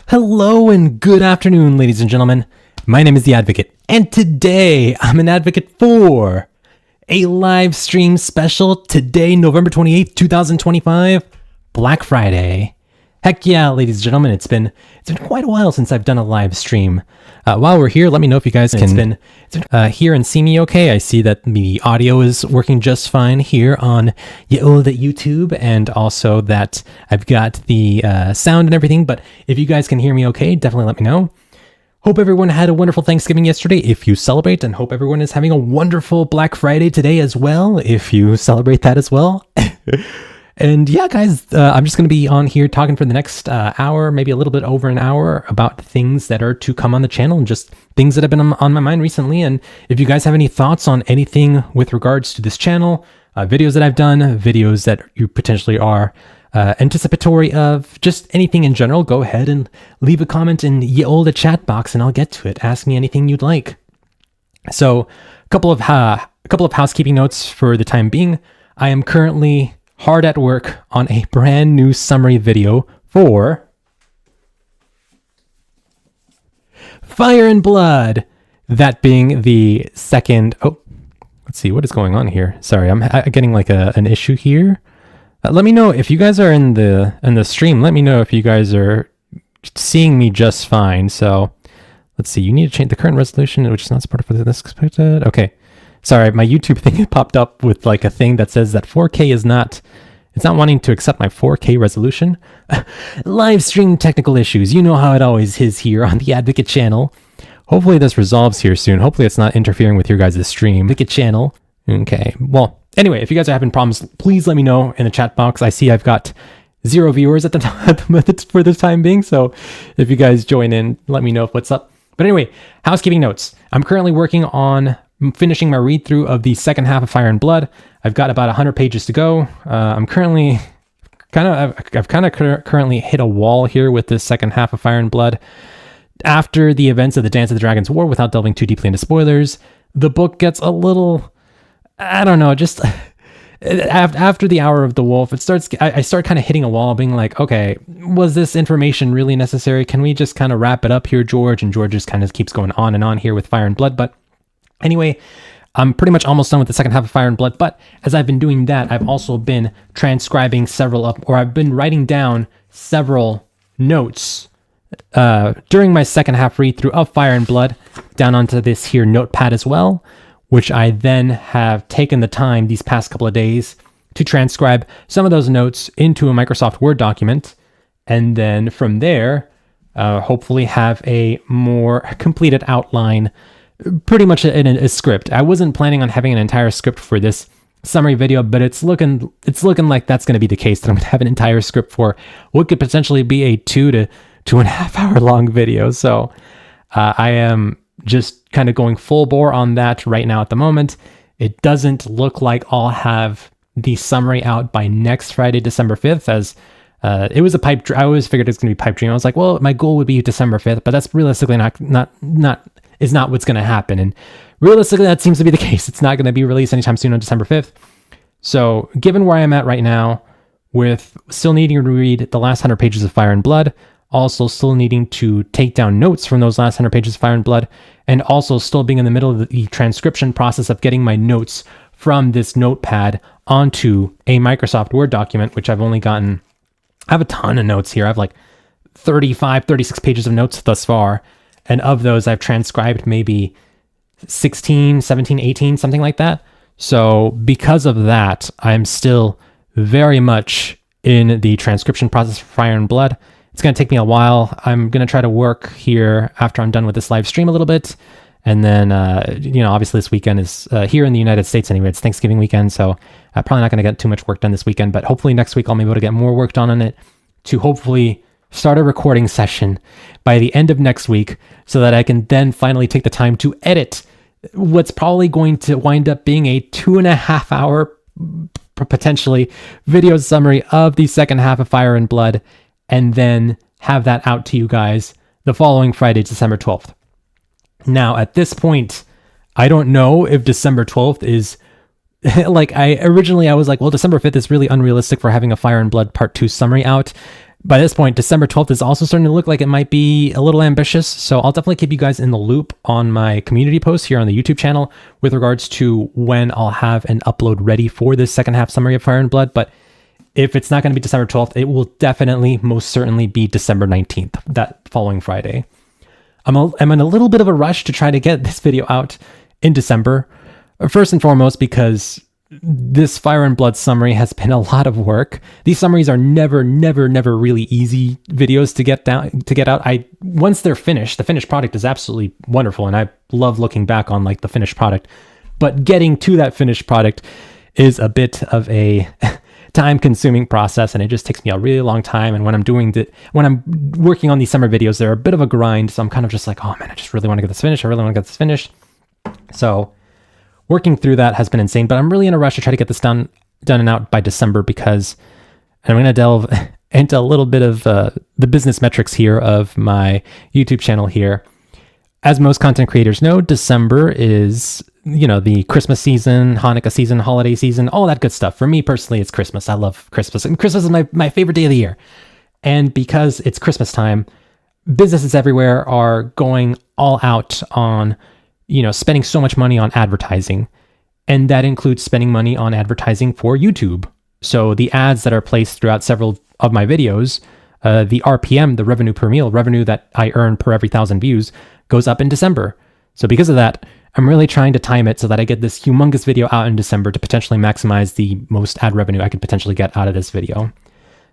Hello and good afternoon, ladies and gentlemen. My name is The Advocate, and today I'm an advocate for a live stream special today, November 28th, 2025, Black Friday. Heck yeah, ladies and gentlemen, it's been quite a while since I've done a live stream. While we're here, let me know if you guys can hear and see me okay. I see that the audio is working just fine here on YouTube, and also that I've got the sound and everything, but if you guys can hear me okay, definitely let me know. Hope everyone had a wonderful Thanksgiving yesterday if you celebrate, and hope everyone is having a wonderful Black Friday today as well if you celebrate that as well. And yeah, guys, I'm just going to be on here talking for the next hour, maybe a little bit over an hour, about things that are to come on the channel and just things that have been on my mind recently. And if you guys have any thoughts on anything with regards to this channel, videos that I've done, videos that you potentially are anticipatory of, just anything in general, go ahead and leave a comment in the old chat box and I'll get to it. Ask me anything you'd like. So a couple of housekeeping notes for the time being. I am currently hard at work on a brand new summary video for Fire and Blood. That being the second. Oh, let's see what is going on here. Sorry, I'm getting like an issue here. Let me know if you guys are in the stream. Let me know if you guys are seeing me just fine. So let's see. You need to change the current resolution, which is not supported for this expected. Okay. Sorry, my YouTube thing popped up with like a thing that says that 4K is not, it's not wanting to accept my 4K resolution. Live stream technical issues. You know how it always is here on the Advocate channel. Hopefully this resolves here soon. Hopefully it's not interfering with your guys' stream. Advocate channel. Okay. Well, anyway, if you guys are having problems, please let me know in the chat box. I see I've got 0 viewers at the time for the time being. So if you guys join in, let me know what's up. But anyway, housekeeping notes. I'm currently working on finishing my read through of the second half of Fire and Blood. I've got about 100 pages to go. I'm currently currently hit a wall here with this second half of Fire and Blood. After the events of the Dance of the Dragon's War, without delving too deeply into spoilers, the book gets a little, I don't know, just after the Hour of the Wolf, I start kind of hitting a wall, being like, okay, was this information really necessary? Can we just kind of wrap it up here, George? And George just kind of keeps going on and on here with Fire and Blood. But anyway, I'm pretty much almost done with the second half of Fire and Blood, but as I've been doing that, I've also been transcribing I've been writing down several notes during my second half read through of Fire and Blood down onto this here notepad as well, which I then have taken the time these past couple of days to transcribe some of those notes into a Microsoft Word document, and then from there, hopefully have a more completed outline, pretty much in a script. I wasn't planning on having an entire script for this summary video, but it's looking like that's going to be the case, that I'm going to have an entire script for what could potentially be a 2 to 2.5 hour long video. So I am just kind of going full bore on that right now at the moment. It doesn't look like I'll have the summary out by next Friday, December 5th, as it was a pipe dream. I always figured it's going to be pipe dream. I was like, well, my goal would be December 5th, but that's realistically not what's going to happen. And realistically, that seems to be the case. It's not going to be released anytime soon on December 5th. So given where I'm at right now, with still needing to read the last 100 pages of Fire and Blood, also still needing to take down notes from those last 100 pages of Fire and Blood, and also still being in the middle of the transcription process of getting my notes from this notepad onto a Microsoft Word document, which I've only gotten, I have a ton of notes here. I have like 36 pages of notes thus far. And of those, I've transcribed maybe 16, 17, 18, something like that. So because of that, I'm still very much in the transcription process for Fire and Blood. It's going to take me a while. I'm going to try to work here after I'm done with this live stream a little bit. And then, obviously this weekend is here in the United States anyway. It's Thanksgiving weekend, so I'm probably not going to get too much work done this weekend. But hopefully next week I'll be able to get more work done on it to hopefully start a recording session by the end of next week, so that I can then finally take the time to edit what's probably going to wind up being a 2.5 hour potentially video summary of the second half of Fire and Blood, and then have that out to you guys the following Friday, December 12th. Now, at this point, I don't know if December 12th is like I was like, well, December 5th is really unrealistic for having a Fire and Blood Part 2 summary out. by this point, December 12th is also starting to look like it might be a little ambitious. So I'll definitely keep you guys in the loop on my community posts here on the YouTube channel with regards to when I'll have an upload ready for this second half summary of Fire and Blood. But if it's not going to be December 12th, it will definitely, most certainly be December 19th, that following Friday. I'm in a little bit of a rush to try to get this video out in December. First and foremost, because this Fire and Blood summary has been a lot of work. These summaries are never really easy videos to get out. Once they're finished, the finished product is absolutely wonderful, and I love looking back on like the finished product. But getting to that finished product is a bit of a time-consuming process, and it just takes me a really long time. And when I'm working on these summer videos, they're a bit of a grind. So I'm kind of just like, oh man, I just really want to get this finished. I really want to get this finished. So working through that has been insane, but I'm really in a rush to try to get this done and out by December, because I'm going to delve into a little bit of the business metrics here of my YouTube channel here. As most content creators know, December is, the Christmas season, Hanukkah season, holiday season, all that good stuff. For me personally, it's Christmas. I love Christmas, and Christmas is my favorite day of the year. And because it's Christmas time, businesses everywhere are going all out on spending so much money on advertising. And that includes spending money on advertising for YouTube. So the ads that are placed throughout several of my videos, the RPM, the revenue per meal, revenue that I earn per every 1,000 views, goes up in December. So because of that, I'm really trying to time it so that I get this humongous video out in December to potentially maximize the most ad revenue I could potentially get out of this video.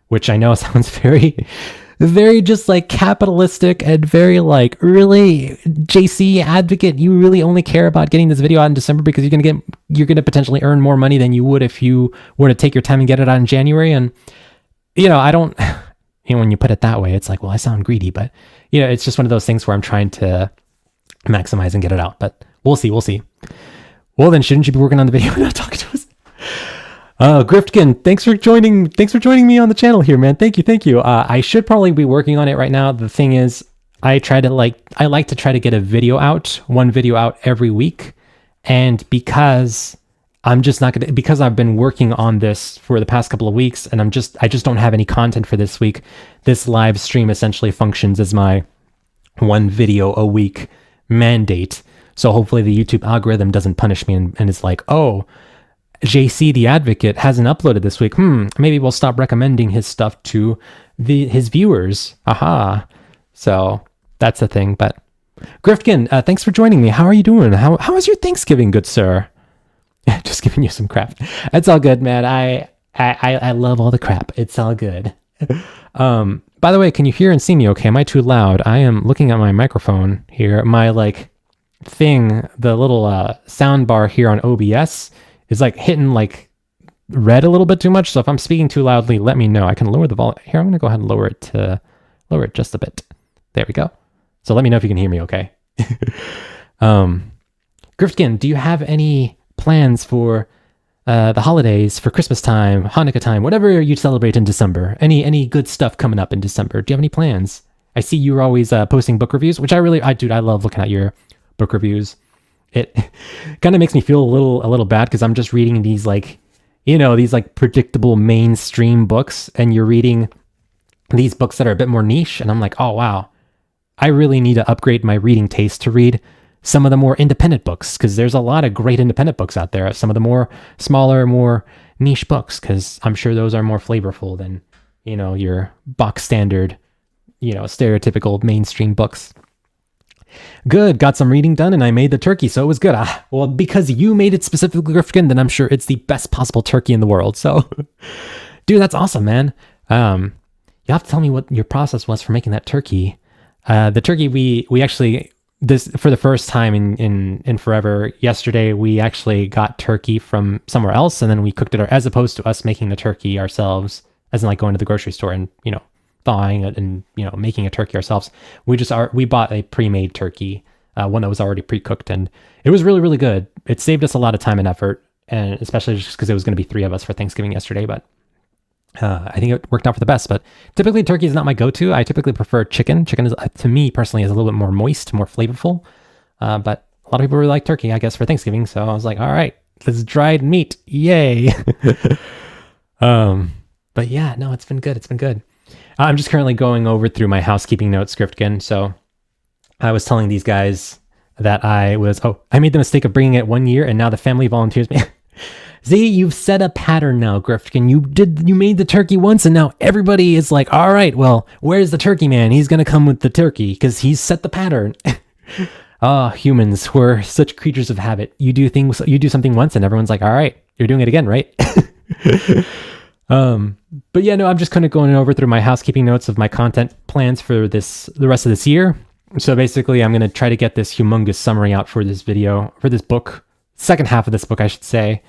Which I know sounds very just like capitalistic and very like, really, JC advocate, you really only care about getting this video out in December because you're gonna potentially earn more money than you would if you were to take your time and get it out in January. And I don't, when you put it that way, it's like, well, I sound greedy, but it's just one of those things where I'm trying to maximize and get it out. But we'll see. Well, then shouldn't you be working on the video and not talking to us? Griftkin, thanks for joining me on the channel here, man. Thank you. I should probably be working on it right now. The thing is, I like to try to get one video out every week. And because because I've been working on this for the past couple of weeks, and I just don't have any content for this week, this live stream essentially functions as my one video a week mandate. So hopefully the YouTube algorithm doesn't punish me and is like, oh, JC the advocate hasn't uploaded this week. Maybe we'll stop recommending his stuff to his viewers. Aha. So that's the thing. But Griftkin, thanks for joining me. How are you doing? How was your Thanksgiving, good sir? Just giving you some crap. It's all good, man. I love all the crap. It's all good. By the way, can you hear and see me okay? Am I too loud? I am looking at my microphone here. My thing, the little sound bar here on OBS is hitting red a little bit too much. So if I'm speaking too loudly, let me know. I can lower the volume. Here, I'm going to go ahead and lower it just a bit. There we go. So let me know if you can hear me okay. Griftkin, do you have any plans for the holidays, for Christmas time, Hanukkah time, whatever you celebrate in December? Any good stuff coming up in December? Do you have any plans? I see you're always posting book reviews, which I love looking at your book reviews. It kind of makes me feel a little bad because I'm just reading these these predictable mainstream books, and you're reading these books that are a bit more niche, and I'm like, oh wow, I really need to upgrade my reading taste to read some of the more independent books, because there's a lot of great independent books out there. Some of the more smaller, more niche books, because I'm sure those are more flavorful than your box standard, stereotypical mainstream books. Good, got some reading done, and I made the turkey, so it was good. Well, because you made it specifically, Griffin, then I'm sure it's the best possible turkey in the world. So, dude, that's awesome, man. You have to tell me what your process was for making that turkey. The turkey we actually, this for the first time in forever, yesterday we actually got turkey from somewhere else, and then we cooked it, as opposed to us making the turkey ourselves, as in going to the grocery store and thawing it and making a turkey ourselves. We bought a pre-made turkey, one that was already pre-cooked, and it was really, really good. It saved us a lot of time and effort, and especially just because it was going to be 3 of us for Thanksgiving yesterday. But I think it worked out for the best. But typically turkey is not my go-to. I typically prefer chicken. Chicken is, to me personally, is a little bit more moist, more flavorful. But a lot of people really like turkey, I guess, for Thanksgiving. So I was like, all right, this is dried meat, yay. But yeah, no, it's been good. I'm just currently going over through my housekeeping notes, Griftkin. So I was telling these guys that I made the mistake of bringing it 1 year, and now the family volunteers me. See, you've set a pattern now, Griftkin. You made the turkey once, and now everybody is like, all right, well, where's the turkey man? He's going to come with the turkey because he's set the pattern. Humans, we're such creatures of habit. You do something once, and everyone's like, all right, you're doing it again, right? But yeah, no, I'm just kind of going over through my housekeeping notes of my content plans for the rest of this year. So basically, I'm going to try to get this humongous summary out for this book, second half of this book, I should say,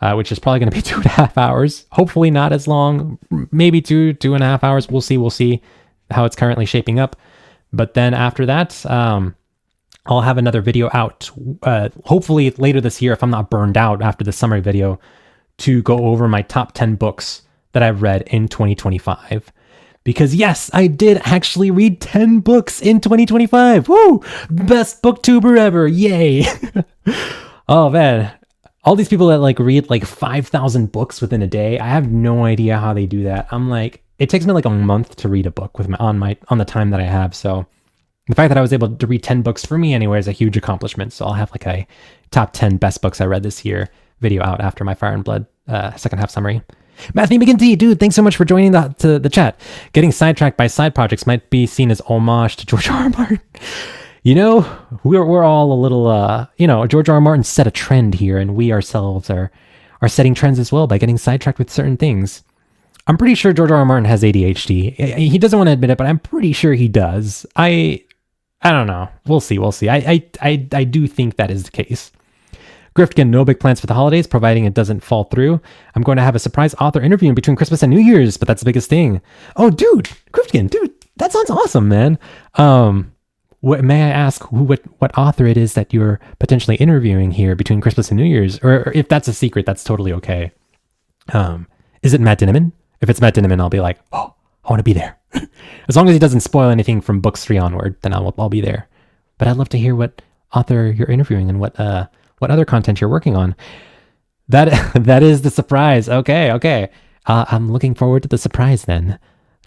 which is probably going to be 2.5 hours. Hopefully not as long, maybe 2.5 hours. We'll see how it's currently shaping up. But then after that, I'll have another video out, hopefully later this year, if I'm not burned out after the summary video, to go over my top 10 books that I've read in 2025. Because yes, I did actually read 10 books in 2025. Woo! Best booktuber ever. Yay. Oh man. All these people that read 5,000 books within a day. I have no idea how they do that. I'm like, it takes me a month to read a book on the time that I have. So the fact that I was able to read 10 books for me anyway is a huge accomplishment. So I'll have a top 10 best books I read this year video out after my Fire and Blood second half summary. Matthew McGinty, dude, thanks so much for joining the chat. Getting sidetracked by side projects might be seen as homage to George R. R. Martin. We're all a little, George R. R. Martin set a trend here, and we ourselves are setting trends as well by getting sidetracked with certain things. I'm pretty sure George R. R. Martin has ADHD. He doesn't want to admit it, but I'm pretty sure he does. I don't know. We'll see. I do think that is the case. Griftkin, no big plans for the holidays, providing it doesn't fall through. I'm going to have a surprise author interview in between Christmas and New Year's, but that's the biggest thing. Oh, dude, Griftkin, that sounds awesome, man. May I ask what author it is that you're potentially interviewing here between Christmas and New Year's? Or if that's a secret, that's totally okay. Is it Matt Dinniman? If it's Matt Dinniman, I'll be like, oh, I want to be there. As long as he doesn't spoil anything from books 3 onward, then I'll be there. But I'd love to hear what author you're interviewing and what other content you're working on. That is the surprise. Okay. I'm looking forward to the surprise then.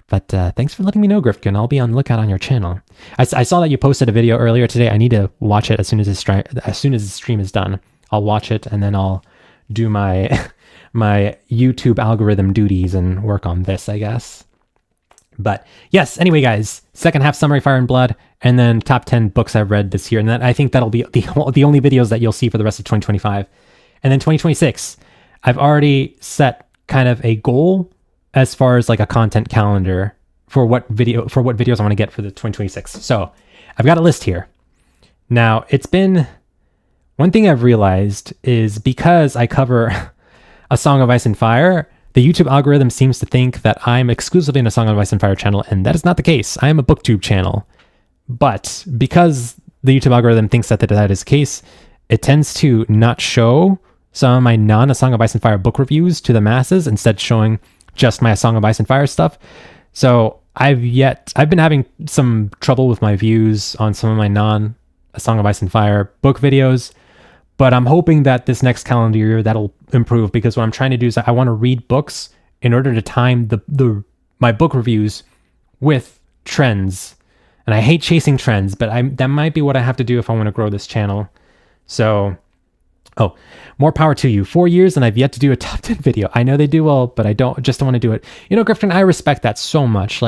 But thanks for letting me know, Griftkin. I'll be on the lookout on your channel. I saw that you posted a video earlier today. I need to watch it as soon as the stream is done. I'll watch it and then I'll do my my YouTube algorithm duties and work on this, I guess. But yes, anyway, guys, second half summary, Fire and Blood, and then top 10 books I've read this year. And I think that'll be the only videos that you'll see for the rest of 2025. And then 2026, I've already set kind of a goal as far as a content calendar for what videos I want to get for the 2026. So I've got a list here. Now, it's been one thing I've realized is because I cover A Song of Ice and Fire, the YouTube algorithm seems to think that I'm exclusively in A Song of Ice and Fire channel, and that is not the case. I am a booktube channel. But because the YouTube algorithm thinks that is the case, it tends to not show some of my non-A Song of Ice and Fire book reviews to the masses, instead showing just my A Song of Ice and Fire stuff. So I've been having some trouble with my views on some of my non-A Song of Ice and Fire book videos. But I'm hoping that this next calendar year that'll improve, because what I'm trying to do is I want to read books in order to time my book reviews with trends. And I hate chasing trends, but that might be what I have to do if I want to grow this channel. So, more power to you. 4 years and I've yet to do a top 10 video. I know they do well, but I don't want to do it. Griffin, I respect that so much.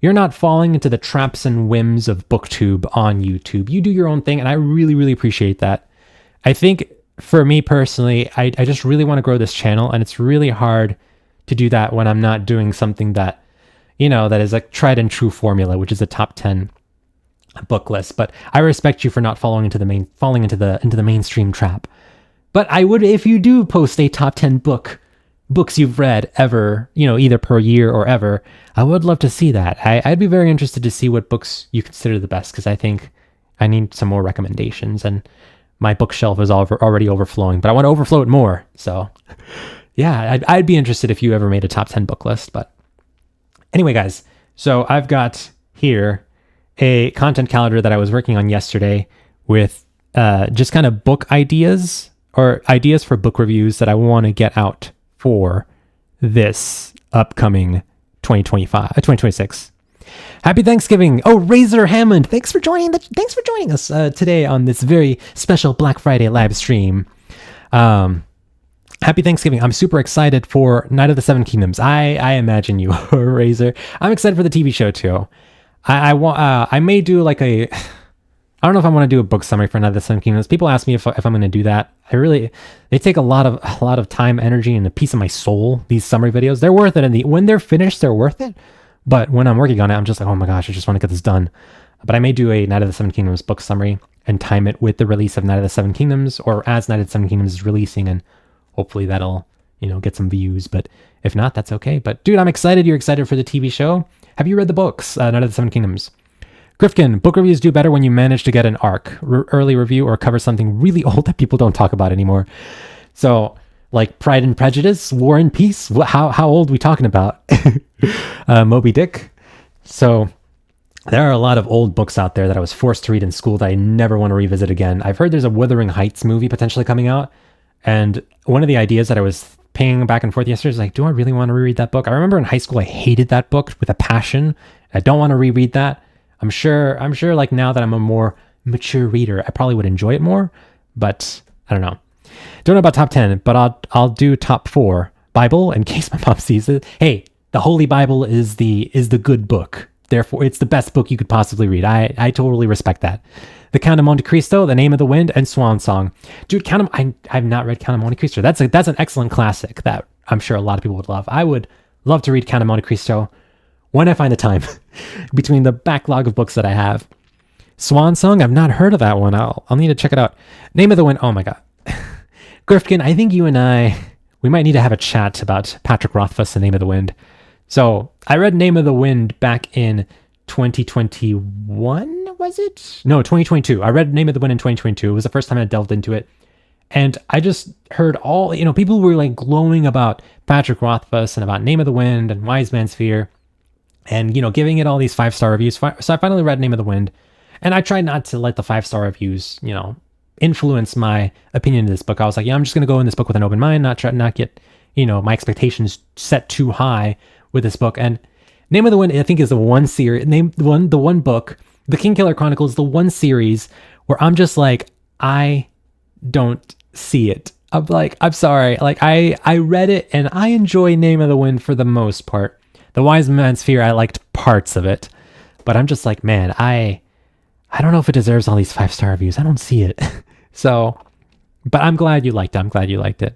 You're not falling into the traps and whims of booktube on YouTube. You do your own thing, and I really, really appreciate that. I think for me personally, I just really want to grow this channel, and it's really hard to do that when I'm not doing something that, that is tried and true formula, which is a top 10 book list. But I respect you for not falling into the mainstream trap. But I would, if you do post a top 10 books you've read ever, either per year or ever, I would love to see that. I'd be very interested to see what books you consider the best, because I think I need some more recommendations, and my bookshelf is already overflowing, but I want to overflow it more. So yeah, I'd be interested if you ever made a top 10 book list. But anyway, guys, so I've got here a content calendar that I was working on yesterday with just kind of book ideas or ideas for book reviews that I want to get out for this upcoming 2026. Happy Thanksgiving. Oh, Razor Hammond, thanks for joining us today on this very special Black Friday live stream. Happy Thanksgiving. I'm super excited for Night of the Seven Kingdoms. I imagine you are, Razor. I'm excited for the TV show too. I may do like I don't know if I want to do a book summary for Night of the Seven Kingdoms. People ask me if I'm going to do that. They take a lot of time, energy, and a piece of my soul. These summary videos, they're worth it. When they're finished, they're worth it. But when I'm working on it, I'm just like, oh my gosh, I just want to get this done. But I may do a Night of the Seven Kingdoms book summary and time it with the release of Night of the Seven Kingdoms, or as Night of the Seven Kingdoms is releasing, and hopefully that'll, get some views. But if not, that's okay. But dude, I'm excited. You're excited for the TV show. Have you read the books, Night of the Seven Kingdoms? Grifkin, book reviews do better when you manage to get an arc, early review, or cover something really old that people don't talk about anymore. So, like Pride and Prejudice, War and Peace. How old are we talking about? Moby Dick. So there are a lot of old books out there that I was forced to read in school that I never want to revisit again. I've heard there's a Wuthering Heights movie potentially coming out. And one of the ideas that I was pinging back and forth yesterday is like, do I really want to reread that book? I remember in high school, I hated that book with a passion. I don't want to reread that. I'm sure like now that I'm a more mature reader, I probably would enjoy it more, but I don't know. Don't know about top 10, but I'll do top 4. Bible, in case my mom sees it. Hey, the Holy Bible is the good book. Therefore, it's the best book you could possibly read. I totally respect that. The Count of Monte Cristo, The Name of the Wind, and Swan Song. Dude, I've not read Count of Monte Cristo. That's an excellent classic that I'm sure a lot of people would love. I would love to read Count of Monte Cristo when I find the time between the backlog of books that I have. Swan Song, I've not heard of that one. I'll need to check it out. Name of the Wind, oh my god. Grifkin, I think you and we might need to have a chat about Patrick Rothfuss, The Name of the Wind. So I read Name of the Wind back in 2021, was it? No, 2022. I read Name of the Wind in 2022. It was the first time I delved into it. And I just heard people were like glowing about Patrick Rothfuss and about Name of the Wind and Wise Man's Fear. And, giving it all these 5-star reviews. So I finally read Name of the Wind. And I tried not to let the 5-star reviews, influence my opinion of this book. I was like, I'm just going to go in this book with an open mind, not get, my expectations set too high with this book. And Name of the Wind, I think, is the one series, the one book, The Kingkiller Chronicles, the one series where I'm just like, I don't see it. I'm like, I'm sorry. Like, I read it and I enjoy Name of the Wind for the most part. The Wise Man's Fear, I liked parts of it, but I'm just like, man, I don't know if it deserves all these 5-star reviews. I don't see it. So, but I'm glad you liked it.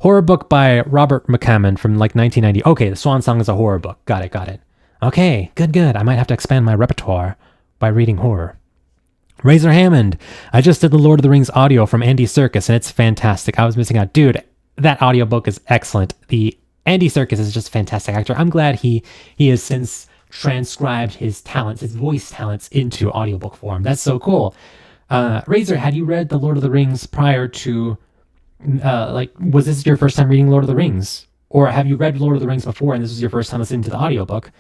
Horror book by Robert McCammon from like 1990. Okay, The Swan Song is a horror book. Got it. Okay, good. I might have to expand my repertoire by reading horror. Razor Hammond. I just did the Lord of the Rings audio from Andy Serkis, and it's fantastic. I was missing out. Dude, that audiobook is excellent. The Andy Serkis is just a fantastic actor. I'm glad he has since transcribed his voice talents into audiobook form. That's so cool. Razor, had you read The Lord of the Rings prior to, was this your first time reading Lord of the Rings? Or have you read Lord of the Rings before and this was your first time listening to the audiobook?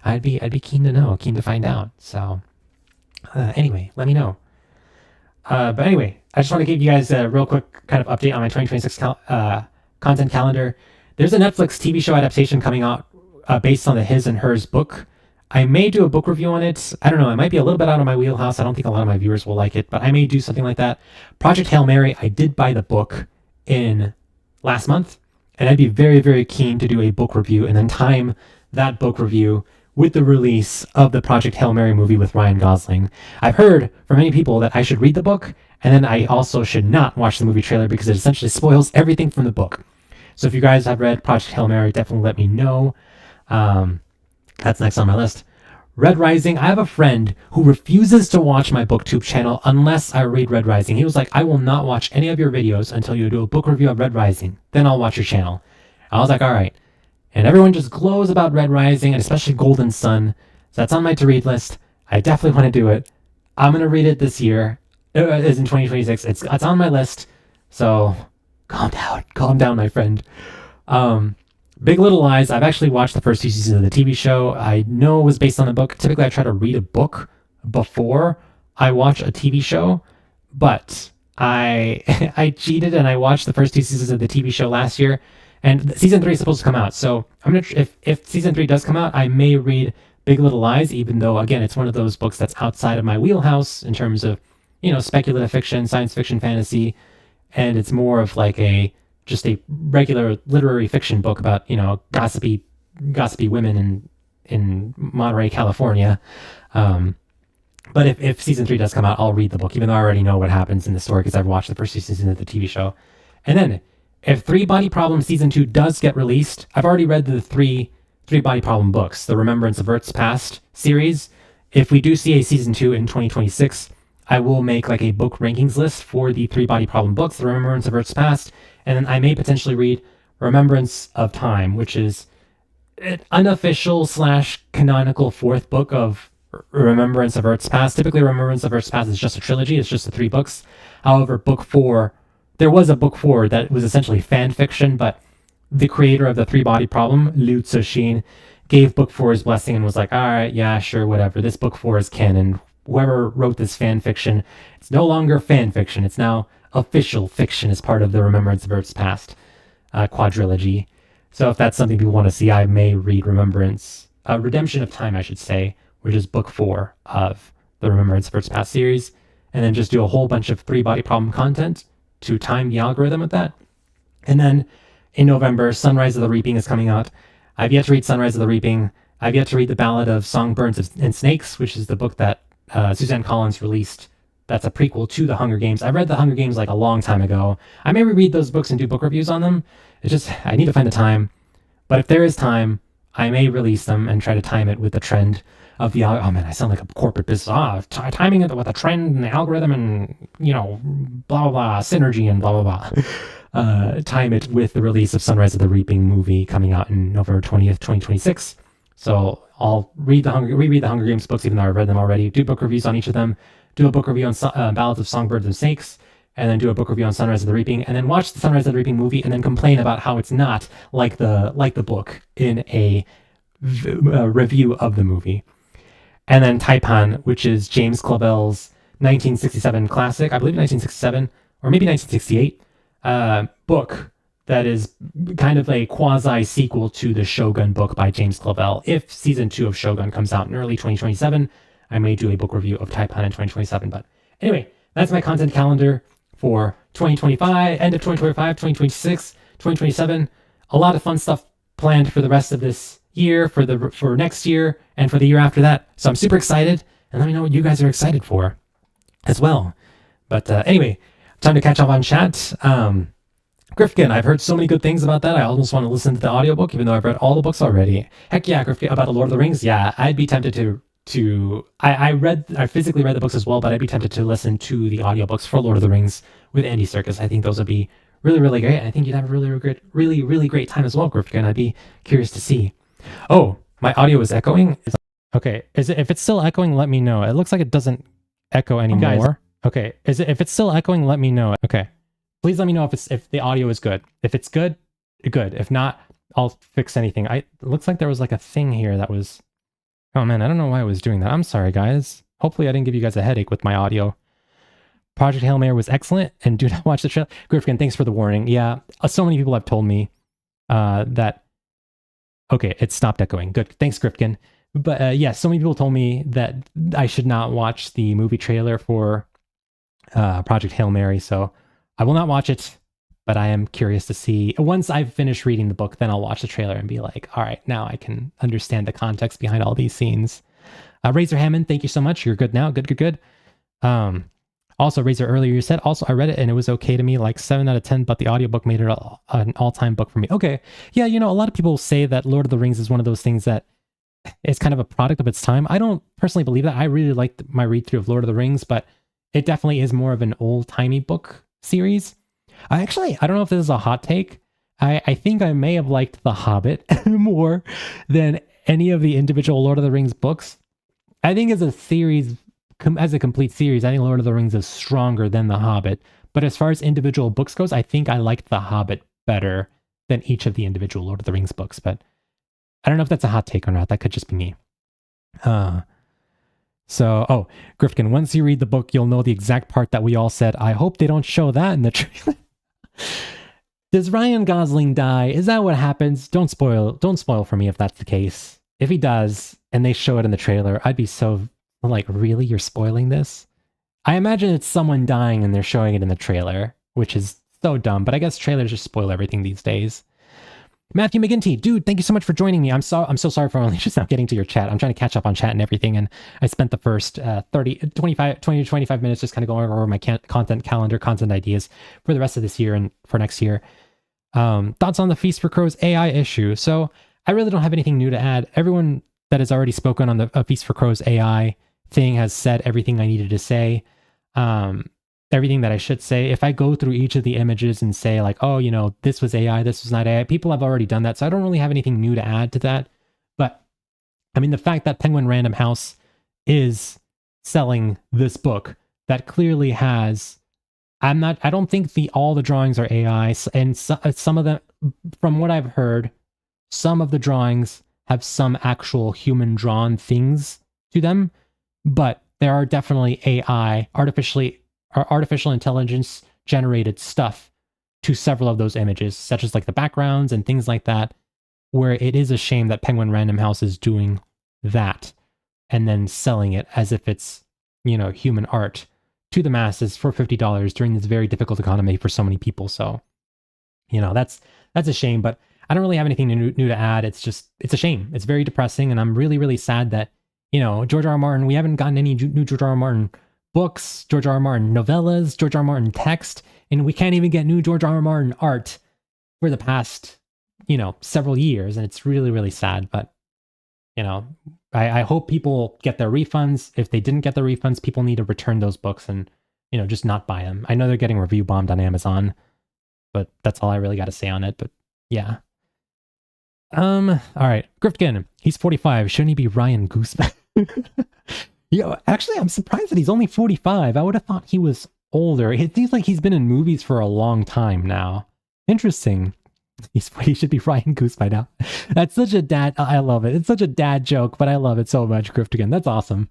I'd be keen to know, keen to find out. So, anyway, let me know. But anyway, I just want to give you guys a real quick kind of update on my 2026 content calendar. There's a Netflix TV show adaptation coming out based on the His and Hers book. I may do a book review on it. I don't know. It might be a little bit out of my wheelhouse. I don't think a lot of my viewers will like it, but I may do something like that. Project Hail Mary, I did buy the book in last month, and I'd be very, very keen to do a book review and then time that book review with the release of the Project Hail Mary movie with Ryan Gosling. I've heard from many people that I should read the book, and then I also should not watch the movie trailer because it essentially spoils everything from the book. So if you guys have read Project Hail Mary, definitely let me know. That's next on my list. Red Rising. I have a friend who refuses to watch my BookTube channel unless I read Red Rising. He was like, I will not watch any of your videos until you do a book review of Red Rising. Then I'll watch your channel. I was like, all right. And everyone just glows about Red Rising, and especially Golden Sun. So that's on my to-read list. I definitely want to do it. I'm going to read it this year. It's in 2026. It's on my list. So calm down, my friend. Big Little Lies, I've actually watched the first 2 seasons of the TV show. I know it was based on a book. Typically, I try to read a book before I watch a TV show, but I cheated and I watched the first 2 seasons of the TV show last year, and season 3 is supposed to come out. So I'm gonna if season 3 does come out, I may read Big Little Lies, even though, again, it's one of those books that's outside of my wheelhouse in terms of, speculative fiction, science fiction, fantasy, and it's more of like just a regular literary fiction book about, gossipy women in Monterey, California. But if season 3 does come out, I'll read the book, even though I already know what happens in the story because I've watched the first 2 seasons of the TV show. And then, if 3 Body Problem season 2 does get released, I've already read the three Body Problem books, the Remembrance of Earth's Past series. If we do see a season 2 in 2026, I will make like a book rankings list for the 3 Body Problem books, the Remembrance of Earth's Past, and then I may potentially read Remembrance of Time, which is an unofficial / canonical 4th book of Remembrance of Earth's Past. Typically, Remembrance of Earth's Past is just a trilogy. It's just the 3 books. However, book 4, there was a book 4 that was essentially fan fiction, but the creator of the 3 Body Problem, Liu Cixin, gave book 4 his blessing and was like, all right, yeah, sure, whatever. This book 4 is canon. Whoever wrote this fan fiction, it's no longer fan fiction. It's now official fiction as part of the Remembrance of Earth's Past quadrilogy. So if that's something people want to see, I may read Redemption of Time, I should say, which is book 4 of the Remembrance of Earth's Past series, and then just do a whole bunch of 3 Body Problem content to time the algorithm with that. And then in November, Sunrise of the Reaping is coming out. I've yet to read Sunrise of the Reaping. I've yet to read The Ballad of Songbirds and Snakes, which is the book that Suzanne Collins released. That's a prequel to The Hunger Games. I read The Hunger Games like a long time ago. I may reread those books and do book reviews on them. It's just, I need to find the time. But if there is time, I may release them and try to time it with the trend of the, oh man, I sound like a corporate business. Timing it with a trend and the algorithm and, blah, blah, blah, synergy and blah, blah, blah. Time it with the release of Sunrise of the Reaping movie coming out in November 20th, 2026. So I'll reread the Hunger Games books, even though I've read them already, do book reviews on each of them, do a book review on Ballads of Songbirds and Snakes, and then do a book review on Sunrise of the Reaping, and then watch the Sunrise of the Reaping movie, and then complain about how it's not like the book in a review of the movie. And then Taipan, which is James Clavell's 1967 classic, I believe 1967, or maybe 1968, book that is kind of a quasi-sequel to the Shogun book by James Clavell. If season 2 of Shogun comes out in early 2027, I may do a book review of Taipan in 2027. But anyway, that's my content calendar for 2025, end of 2025, 2026, 2027. A lot of fun stuff planned for the rest of this year, for next year, and for the year after that. So I'm super excited, and let me know what you guys are excited for as well. But anyway, time to catch up on chat. Grifkin, I've heard so many good things about that. I almost want to listen to the audiobook, even though I've read all the books already. Heck yeah, Grifkin, about the Lord of the Rings. Yeah, I'd be tempted I physically read the books as well, but I'd be tempted to listen to the audiobooks for Lord of the Rings with Andy Serkis. I think those would be really, really great. I think you'd have a really great time as well, Grifkin. I'd be curious to see. Oh, my audio is echoing. Okay, if it's still echoing, let me know. It looks like it doesn't echo anymore. Guys. Okay, if it's still echoing, let me know. Okay, please let me know if the audio is good. If it's good. If not, I'll fix anything. It looks like there was like a thing here that was. Oh man, I don't know why I was doing that. I'm sorry, guys. Hopefully I didn't give you guys a headache with my audio. Project Hail Mary was excellent, and do not watch the trailer. Grifkin, thanks for the warning. Yeah, so many people have told me that. Okay, it stopped echoing. Good. Thanks, Grifkin. But yeah, so many people told me that I should not watch the movie trailer for Project Hail Mary, so I will not watch it, but I am curious to see. Once I've finished reading the book, then I'll watch the trailer and be like, all right, now I can understand the context behind all these scenes. Razor Hammond, thank you so much. You're good now. Good. Also, Razor, earlier you said, also, I read it and it was okay to me, like 7 out of 10, but the audiobook made it an all-time book for me. Okay. Yeah, a lot of people say that Lord of the Rings is one of those things that is kind of a product of its time. I don't personally believe that. I really liked my read-through of Lord of the Rings, but it definitely is more of an old-timey book series. I don't know if this is a hot take. I think I may have liked The Hobbit more than any of the individual Lord of the Rings books. I think as a series, as a complete series, I think Lord of the Rings is stronger than The Hobbit. But as far as individual books goes, I think I liked The Hobbit better than each of the individual Lord of the Rings books. But I don't know if that's a hot take or not. That could just be me. Grifkin, once you read the book, you'll know the exact part that we all said. I hope they don't show that in the trailer. Does Ryan Gosling die? Is that what happens? Don't spoil for me if that's the case. if he does and they show it in the trailer, I'd be so like, really? You're spoiling this? I imagine it's someone dying and they're showing it in the trailer, which is so dumb, but I guess trailers just spoil everything these days. Matthew McGinty, dude, thank you so much for joining me. I'm so sorry for only just not getting to your chat. I'm trying to catch up on chat and everything, and I spent the first 20 to 25 minutes just kind of going over my content calendar, content ideas for the rest of this year and for next year. Thoughts on the Feast for Crows AI issue. So I really don't have anything new to add. Everyone that has already spoken on the Feast for Crows AI thing has said everything I needed to say. Everything that I should say. If I go through each of the images and say like, oh, you know, this was AI, this was not AI, people have already done that. So I don't really have anything new to add to that. But I mean, the fact that Penguin Random House is selling this book that clearly has, I don't think all the drawings are AI. And some of them, from what I've heard, some of the drawings have some actual human drawn things to them, but there are definitely AI, artificial intelligence generated stuff to several of those images, such as like the backgrounds and things like that, where it is a shame that Penguin Random House is doing that and then selling it as if it's, you know, human art to the masses for $50 during this very difficult economy for so many people. So, you know, that's a shame, but I don't really have anything new to add. It's a shame. It's very depressing. And I'm really, really sad that, you know, George R. Martin, we haven't gotten any new George R. Martin books, George R. Martin novellas, George R. Martin text, and we can't even get new George R. Martin art for the past, you know, several years. And it's really, really sad. But, you know, I hope people get their refunds. If they didn't get the refunds, people need to return those books and, you know, just not buy them. I know they're getting review bombed on Amazon, but that's all I really got to say on it. But yeah. All right. Griftkin, he's 45. Shouldn't he be Ryan Gooseback? Yeah, actually, I'm surprised that he's only 45. I would have thought he was older. It seems like he's been in movies for a long time now. Interesting. He should be Ryan Goose by now. That's such a dad. I love it. It's such a dad joke, but I love it so much. Griftigan, that's awesome.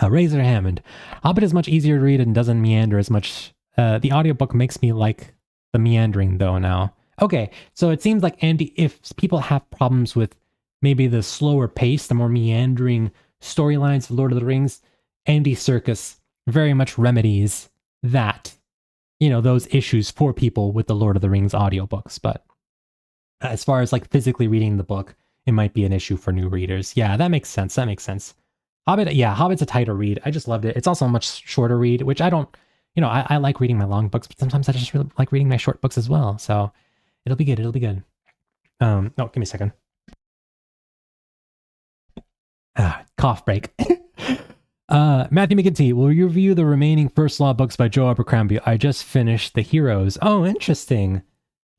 Razor Hammond. Hobbit is much easier to read and doesn't meander as much. The audiobook makes me like the meandering though now. Okay, so it seems like Andy, if people have problems with maybe the slower pace, the more meandering storylines of Lord of the Rings, Andy Serkis very much remedies that, you know, those issues for people with the Lord of the Rings audiobooks. But as far as like physically reading the book, it might be an issue for new readers. Yeah, that makes sense. Hobbit, yeah, Hobbit's a tighter read. I just loved it. It's also a much shorter read, which I don't, you know, I like reading my long books, but sometimes I just really like reading my short books as well. So it'll be good. No, give me a second. Cough break. Matthew McGinty, will you review the remaining First Law books by Joe Abercrombie? I just finished The Heroes. Oh, interesting.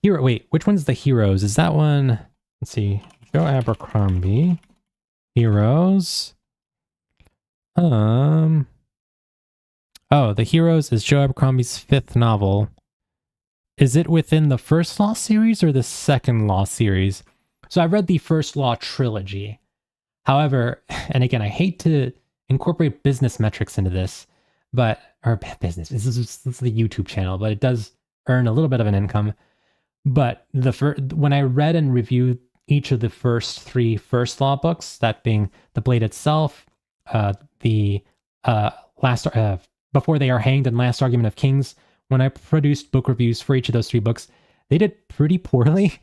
Wait, which one's The Heroes? Is that one? Let's see. Joe Abercrombie. Heroes. Oh, The Heroes is Joe Abercrombie's 5th novel. Is it within the First Law series or the Second Law series? So I've read the First Law trilogy. However, and again, I hate to incorporate business metrics into this, but, or business, this is the YouTube channel, but it does earn a little bit of an income. But when I read and reviewed each of the first 3 First Law books, that being The Blade Itself, the last Before They Are Hanged and Last Argument of Kings, when I produced book reviews for each of those 3 books, they did pretty poorly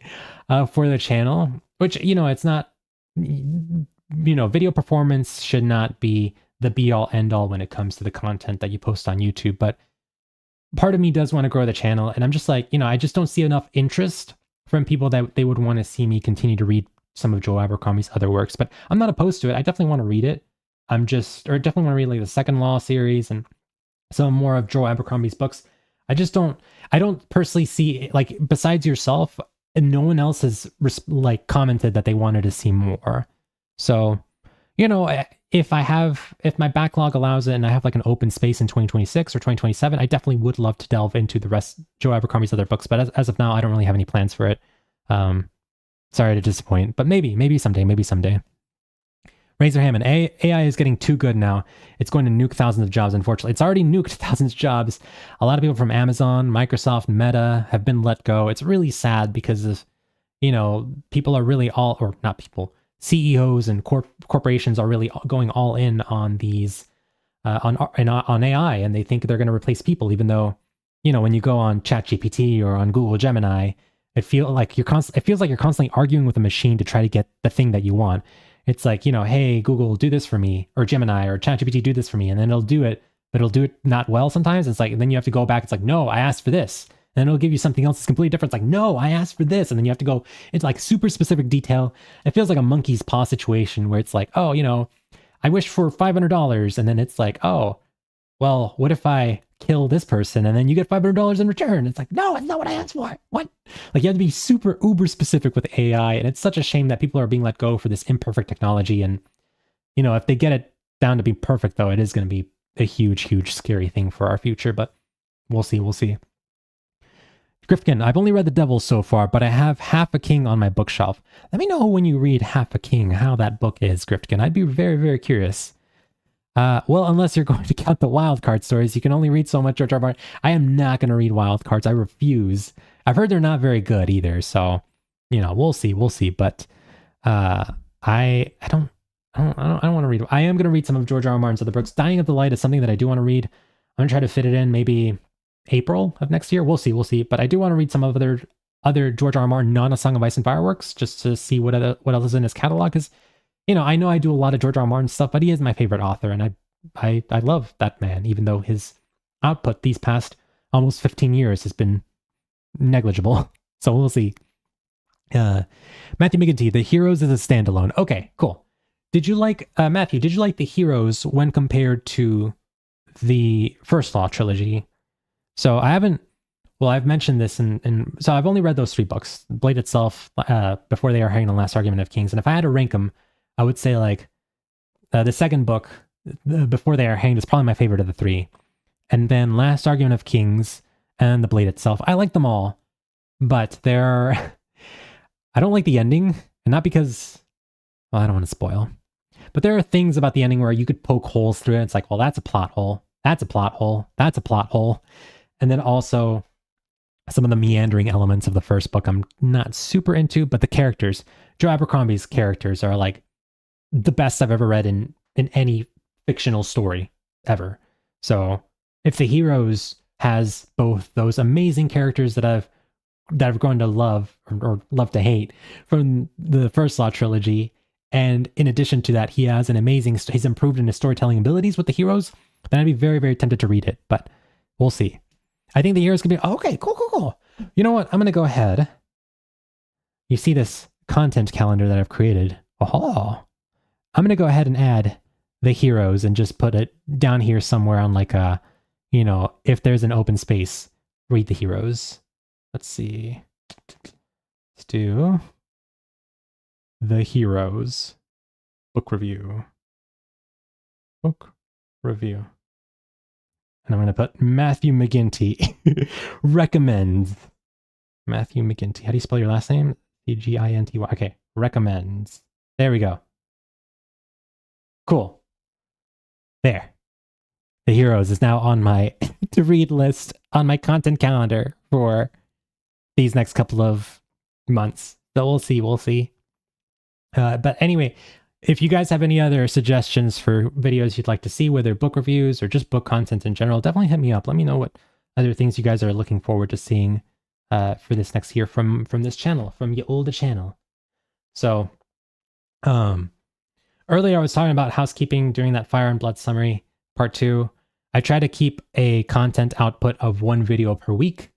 for the channel, which, you know, it's not, you know, video performance should not be the be all end all when it comes to the content that you post on YouTube. But part of me does want to grow the channel. And I'm just like, you know, I just don't see enough interest from people that they would want to see me continue to read some of Joe Abercrombie's other works. But I'm not opposed to it. I definitely want to read it. Definitely want to read like the Second Law series and some more of Joe Abercrombie's books. I don't personally see, like, besides yourself, and no one else has like commented that they wanted to see more. So, you know, if my backlog allows it and I have like an open space in 2026 or 2027, I definitely would love to delve into the rest Joe Abercrombie's other books. But as of now, I don't really have any plans for it. Sorry to disappoint, but maybe someday. Razor Hammond, AI is getting too good now. It's going to nuke thousands of jobs, unfortunately. It's already nuked thousands of jobs. A lot of people from Amazon, Microsoft, Meta have been let go. It's really sad because of, you know, people are really or not people, CEOs and corporations are really going all in on these on AI, and they think they're going to replace people, even though, when you go on ChatGPT or on Google Gemini, it feels like you're constantly arguing with a machine to try to get the thing that you want. It's like, hey, Google, do this for me, or Gemini or ChatGPT, do this for me, and then it'll do it, but it'll do it not well sometimes. It's like, and then you have to go back. It's like, no, I asked for this. And then it'll give you something else that's completely different. It's like, no, I asked for this. And then you have to go into like super specific detail. It feels like a monkey's paw situation where it's like, oh, I wish for $500. And then it's like, oh, well, what if I kill this person and then you get $500 in return? It's like, no, that's not what I asked for. What? Like, you have to be super uber specific with AI. And it's such a shame that people are being let go for this imperfect technology. And, if they get it down to be perfect, though, it is going to be a huge, huge, scary thing for our future. But we'll see. We'll see. Grifkin, I've only read The Devil so far, but I have Half a King on my bookshelf. Let me know when you read Half a King how that book is, Grifkin. I'd be very, very curious. Well, unless you're going to count the wildcard stories, you can only read so much George R. R. Martin. I am not going to read wildcards. I refuse. I've heard they're not very good either. So, we'll see. We'll see. But I don't want to read. I am going to read some of George R. R. Martin's other books. Dying of the Light is something that I do want to read. I'm going to try to fit it in maybe April of next year. We'll see. We'll see. But I do want to read some of other George R. R. Martin, non A Song of Ice and Fireworks, just to see what else is in his catalog. Because, I know I do a lot of George R. R. Martin stuff, but he is my favorite author, and I love that man, even though his output these past almost 15 years has been negligible. So we'll see. Matthew McGinty, The Heroes is a standalone. Okay, cool. Did you like, Matthew, did you like The Heroes when compared to the First Law trilogy? So I've mentioned this so I've only read those 3 books, Blade itself, Before They Are Hanged, and Last Argument of Kings. And if I had to rank them, I would say like the second book, Before They Are Hanged, is probably my favorite of the 3. And then Last Argument of Kings and The Blade itself. I like them all, but I don't like the ending, and not because, well, I don't want to spoil, but there are things about the ending where you could poke holes through it. It's like, well, that's a plot hole. That's a plot hole. That's a plot hole. And then also some of the meandering elements of the first book I'm not super into, but the characters, Joe Abercrombie's characters are like the best I've ever read in any fictional story ever. So if The Heroes has both those amazing characters that I've grown to love or love to hate from the First Law trilogy, and in addition to that, he's improved in his storytelling abilities with The Heroes, then I'd be very, very tempted to read it, but we'll see. I think The Heroes could be, okay, cool. You know what? I'm going to go ahead. You see this content calendar that I've created. Oh, I'm going to go ahead and add The Heroes and just put it down here somewhere on like if there's an open space, read The Heroes. Let's see. Let's do The Heroes book review. And I'm going to put Matthew McGinty recommends. Matthew McGinty. How do you spell your last name? Cginty. Okay. Recommends. There we go. Cool. There. The Heroes is now on my to read list on my content calendar for these next couple of months. So we'll see. But anyway, if you guys have any other suggestions for videos you'd like to see, whether book reviews or just book content in general, definitely hit me up. Let me know what other things you guys are looking forward to seeing for this next year from this channel, from your older channel. So, earlier I was talking about housekeeping during that Fire and Blood summary part 2. I try to keep a content output of 1 video per week.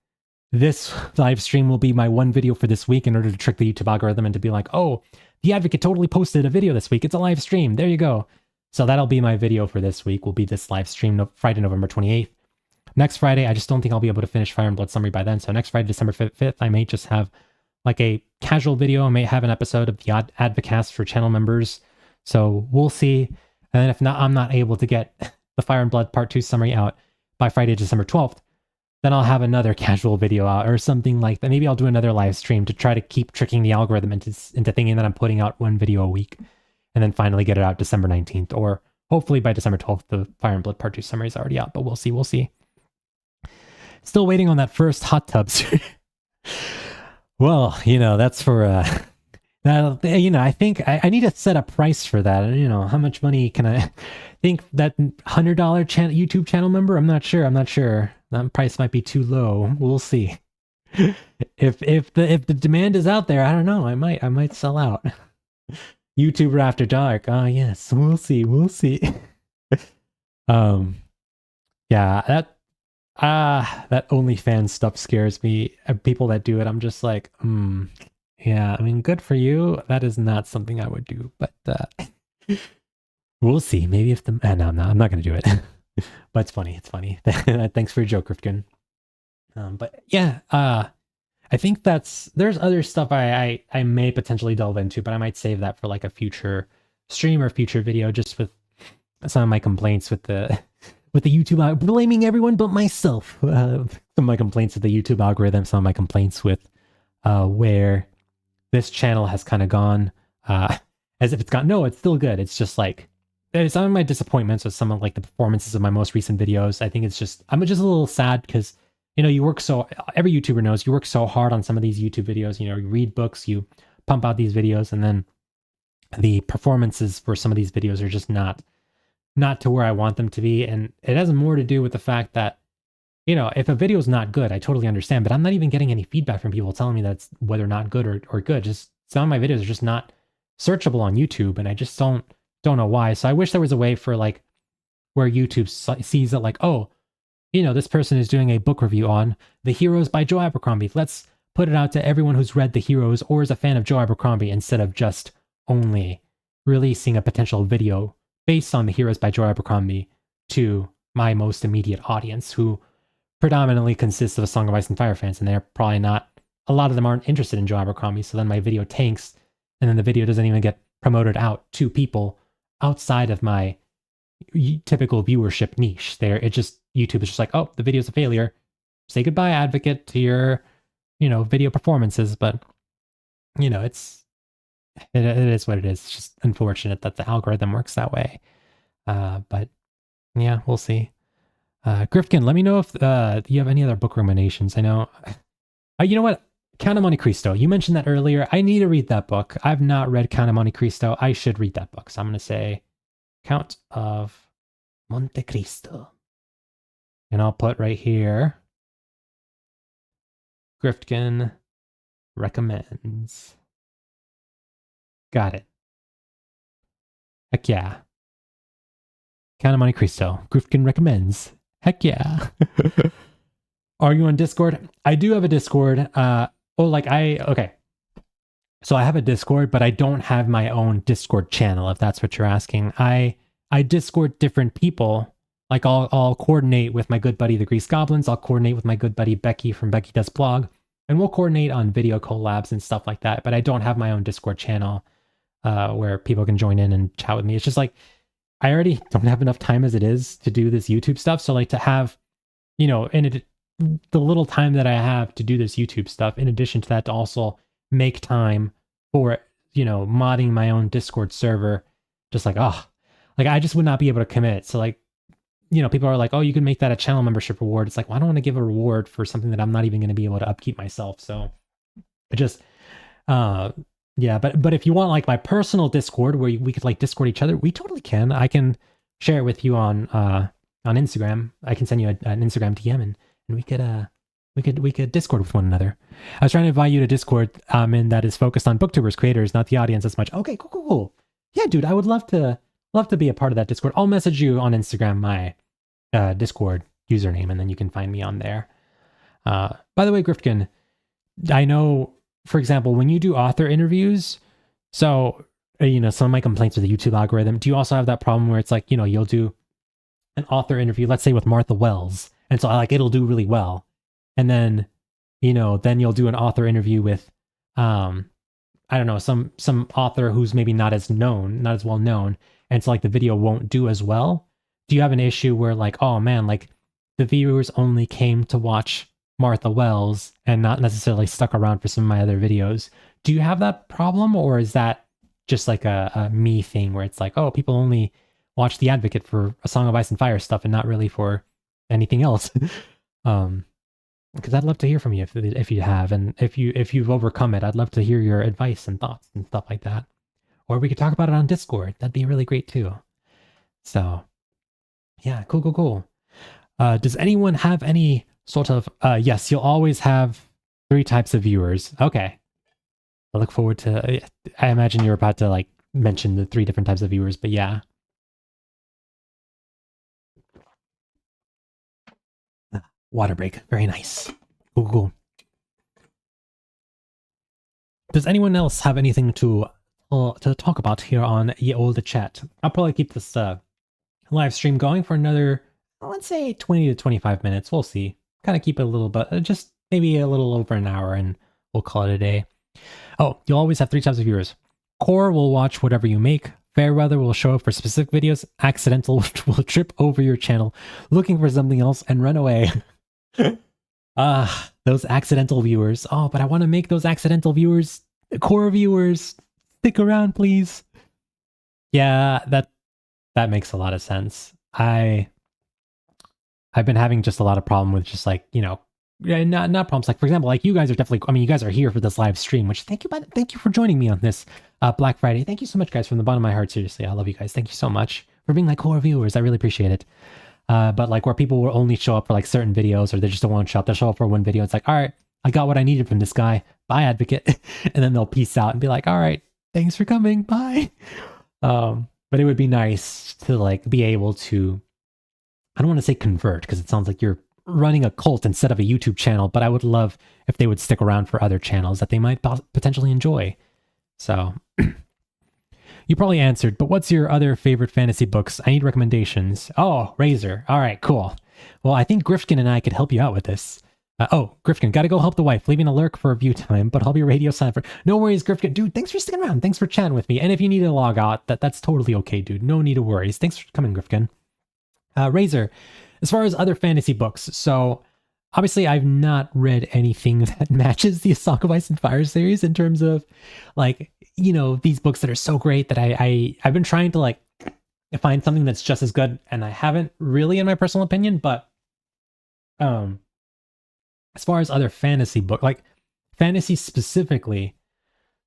This live stream will be my 1 video for this week in order to trick the YouTube algorithm and to be like, oh, The Advocate totally posted a video this week. It's a live stream. There you go. So that'll be my video for this week. Will be this live stream Friday, November 28th. Next Friday, I just don't think I'll be able to finish Fire and Blood summary by then. So next Friday, December 5th, I may just have like a casual video. I may have an episode of the Advocast for channel members. So we'll see. And then if not, I'm not able to get the Fire and Blood Part 2 summary out by Friday, December 12th. Then I'll have another casual video out or something like that. Maybe I'll do another live stream to try to keep tricking the algorithm into thinking that I'm putting out 1 video a week, and then finally get it out December 19th, or hopefully by December 12th, the Fire and Blood Part 2 summary is already out, but we'll see. Still waiting on that first hot tub. Well, that's for I think I need to set a price for that. How much money can I think that $100 YouTube channel member? I'm not sure. That price might be too low. We'll see. If the demand is out there, I don't know. I might sell out. YouTuber After Dark. Ah, yes. We'll see. Yeah, that OnlyFans stuff scares me. People that do it, I'm just like, yeah, I mean, good for you. That is not something I would do, but we'll see. Maybe if the no, I'm not gonna do it. But it's funny. Thanks for your joke, Rifkin. But yeah, I think there's other stuff I may potentially delve into, but I might save that for like a future stream or future video, just with some of my complaints with the YouTube, blaming everyone but myself. Some of my complaints with the YouTube algorithm, some of my complaints with where this channel has kind of gone, as if it's gone. No, it's still good. It's just like some of my disappointments with some of like the performances of my most recent videos. I think I'm just a little sad because you work every YouTuber knows you work so hard on some of these YouTube videos. You read books, you pump out these videos, and then the performances for some of these videos are just not to where I want them to be. And it has more to do with the fact that, if a video is not good, I totally understand, but I'm not even getting any feedback from people telling me that's whether or not good or good. Just some of my videos are just not searchable on YouTube, and I just don't know why. So I wish there was a way for like where YouTube sees it like, oh, this person is doing a book review on The Heroes by Joe Abercrombie. Let's put it out to everyone who's read The Heroes or is a fan of Joe Abercrombie, instead of just only releasing a potential video based on The Heroes by Joe Abercrombie to my most immediate audience, who predominantly consists of A Song of Ice and Fire fans, and they're probably not, a lot of them aren't interested in Joe Abercrombie, so then my video tanks, and then the video doesn't even get promoted out to people outside of my typical viewership niche. YouTube is just like, oh, the video's a failure. Say goodbye, Advocate, to your, video performances. But, it is what it is. It's just unfortunate that the algorithm works that way. But yeah, we'll see. Grifkin, let me know if you have any other book recommendations. I know. You know what? Count of Monte Cristo. You mentioned that earlier. I need to read that book. I've not read Count of Monte Cristo. I should read that book. So I'm going to say Count of Monte Cristo. And I'll put right here, Grifkin recommends. Got it. Heck yeah. Count of Monte Cristo. Grifkin recommends. Heck yeah. Are you on Discord? I do have a Discord. Okay. So I have a Discord, but I don't have my own Discord channel, if that's what you're asking. I Discord different people. Like I'll coordinate with my good buddy, the Grease Goblins. I'll coordinate with my good buddy, Becky from Becky Does Blog. And we'll coordinate on video collabs and stuff like that. But I don't have my own Discord channel where people can join in and chat with me. It's just like, I already don't have enough time as it is to do this YouTube stuff. So like to have, the little time that I have to do this YouTube stuff, in addition to that, to also make time for, modding my own Discord server, just like, I just would not be able to commit. So like, people are like, oh, you can make that a channel membership reward. It's like, well, I don't want to give a reward for something that I'm not even going to be able to upkeep myself. So I just, yeah, but if you want like my personal Discord where we could like Discord each other, we totally can. I can share it with you on Instagram. I can send you an Instagram DM and we could Discord with one another. I was trying to invite you to Discord, and that is focused on booktubers, creators, not the audience as much. Okay, cool. Yeah, dude, I would love to be a part of that Discord. I'll message you on Instagram my Discord username, and then you can find me on there. By the way, Grifkin, I know, for example, when you do author interviews, so, some of my complaints with the YouTube algorithm, do you also have that problem where it's like, you'll do an author interview, let's say with Martha Wells, and so it'll do really well. And then, then you'll do an author interview with, I don't know, some author who's maybe not as well known. And so like the video won't do as well. Do you have an issue where like, oh man, like the viewers only came to watch Martha Wells and not necessarily stuck around for some of my other videos? Do you have that problem, or is that just like a me thing where it's like, oh, people only watch The Advocate for A Song of Ice and Fire stuff and not really for anything else? because I'd love to hear from you if you have, and if you've overcome it, I'd love to hear your advice and thoughts and stuff like that. Or we could talk about it on Discord. That'd be really great too. So yeah, cool. Does anyone have any sort of yes, you'll always have 3 types of viewers. Okay. I look forward to I imagine you're about to like mention the 3 different types of viewers, but yeah. Water break. Very nice. Cool. Does anyone else have anything to talk about here on Ye Olde Chat? I'll probably keep this live stream going for another, let's say 20 to 25 minutes. We'll see. Kind of keep it a little bit, just maybe a little over an hour, and we'll call it a day. Oh, you'll always have 3 types of viewers. Core will watch whatever you make. Fairweather will show up for specific videos. Accidental will trip over your channel looking for something else and run away. Those accidental viewers. Oh, but I want to make those accidental viewers core viewers. Stick around, please. Yeah, that makes a lot of sense. I've been having just a lot of problem with just like, you know, not problems. Like, for example, like you guys are definitely, I mean, you guys are here for this live stream, which thank you for joining me on this Black Friday. Thank you so much, guys, from the bottom of my heart. Seriously, I love you guys. Thank you so much for being like core viewers. I really appreciate it. But like where people will only show up for like certain videos, or they just don't want to show up, they'll show up for one video. It's like, all right, I got what I needed from this guy. Bye, advocate. And then they'll peace out and be like, all right, thanks for coming. Bye. But it would be nice to like be able to, I don't want to say convert because it sounds like you're running a cult instead of a YouTube channel, but I would love if they would stick around for other channels that they might potentially enjoy. So you probably answered, but what's your other favorite fantasy books? I need recommendations. Oh, Razor. All right, cool. Well, I think Grifkin and I could help you out with this. Grifkin, gotta go help the wife, leaving a lurk for a view time, but I'll be radio silent for... No worries, Grifkin. Dude, thanks for sticking around. Thanks for chatting with me. And if you need to log out, that's totally okay, dude. No need to worries. Thanks for coming, Grifkin. Razor, as far as other fantasy books, so obviously I've not read anything that matches the A Song of Ice and Fire series in terms of like, you know, these books that are so great that I've been trying to like find something that's just as good, and I haven't really, in my personal opinion. But as far as other fantasy book, like fantasy specifically,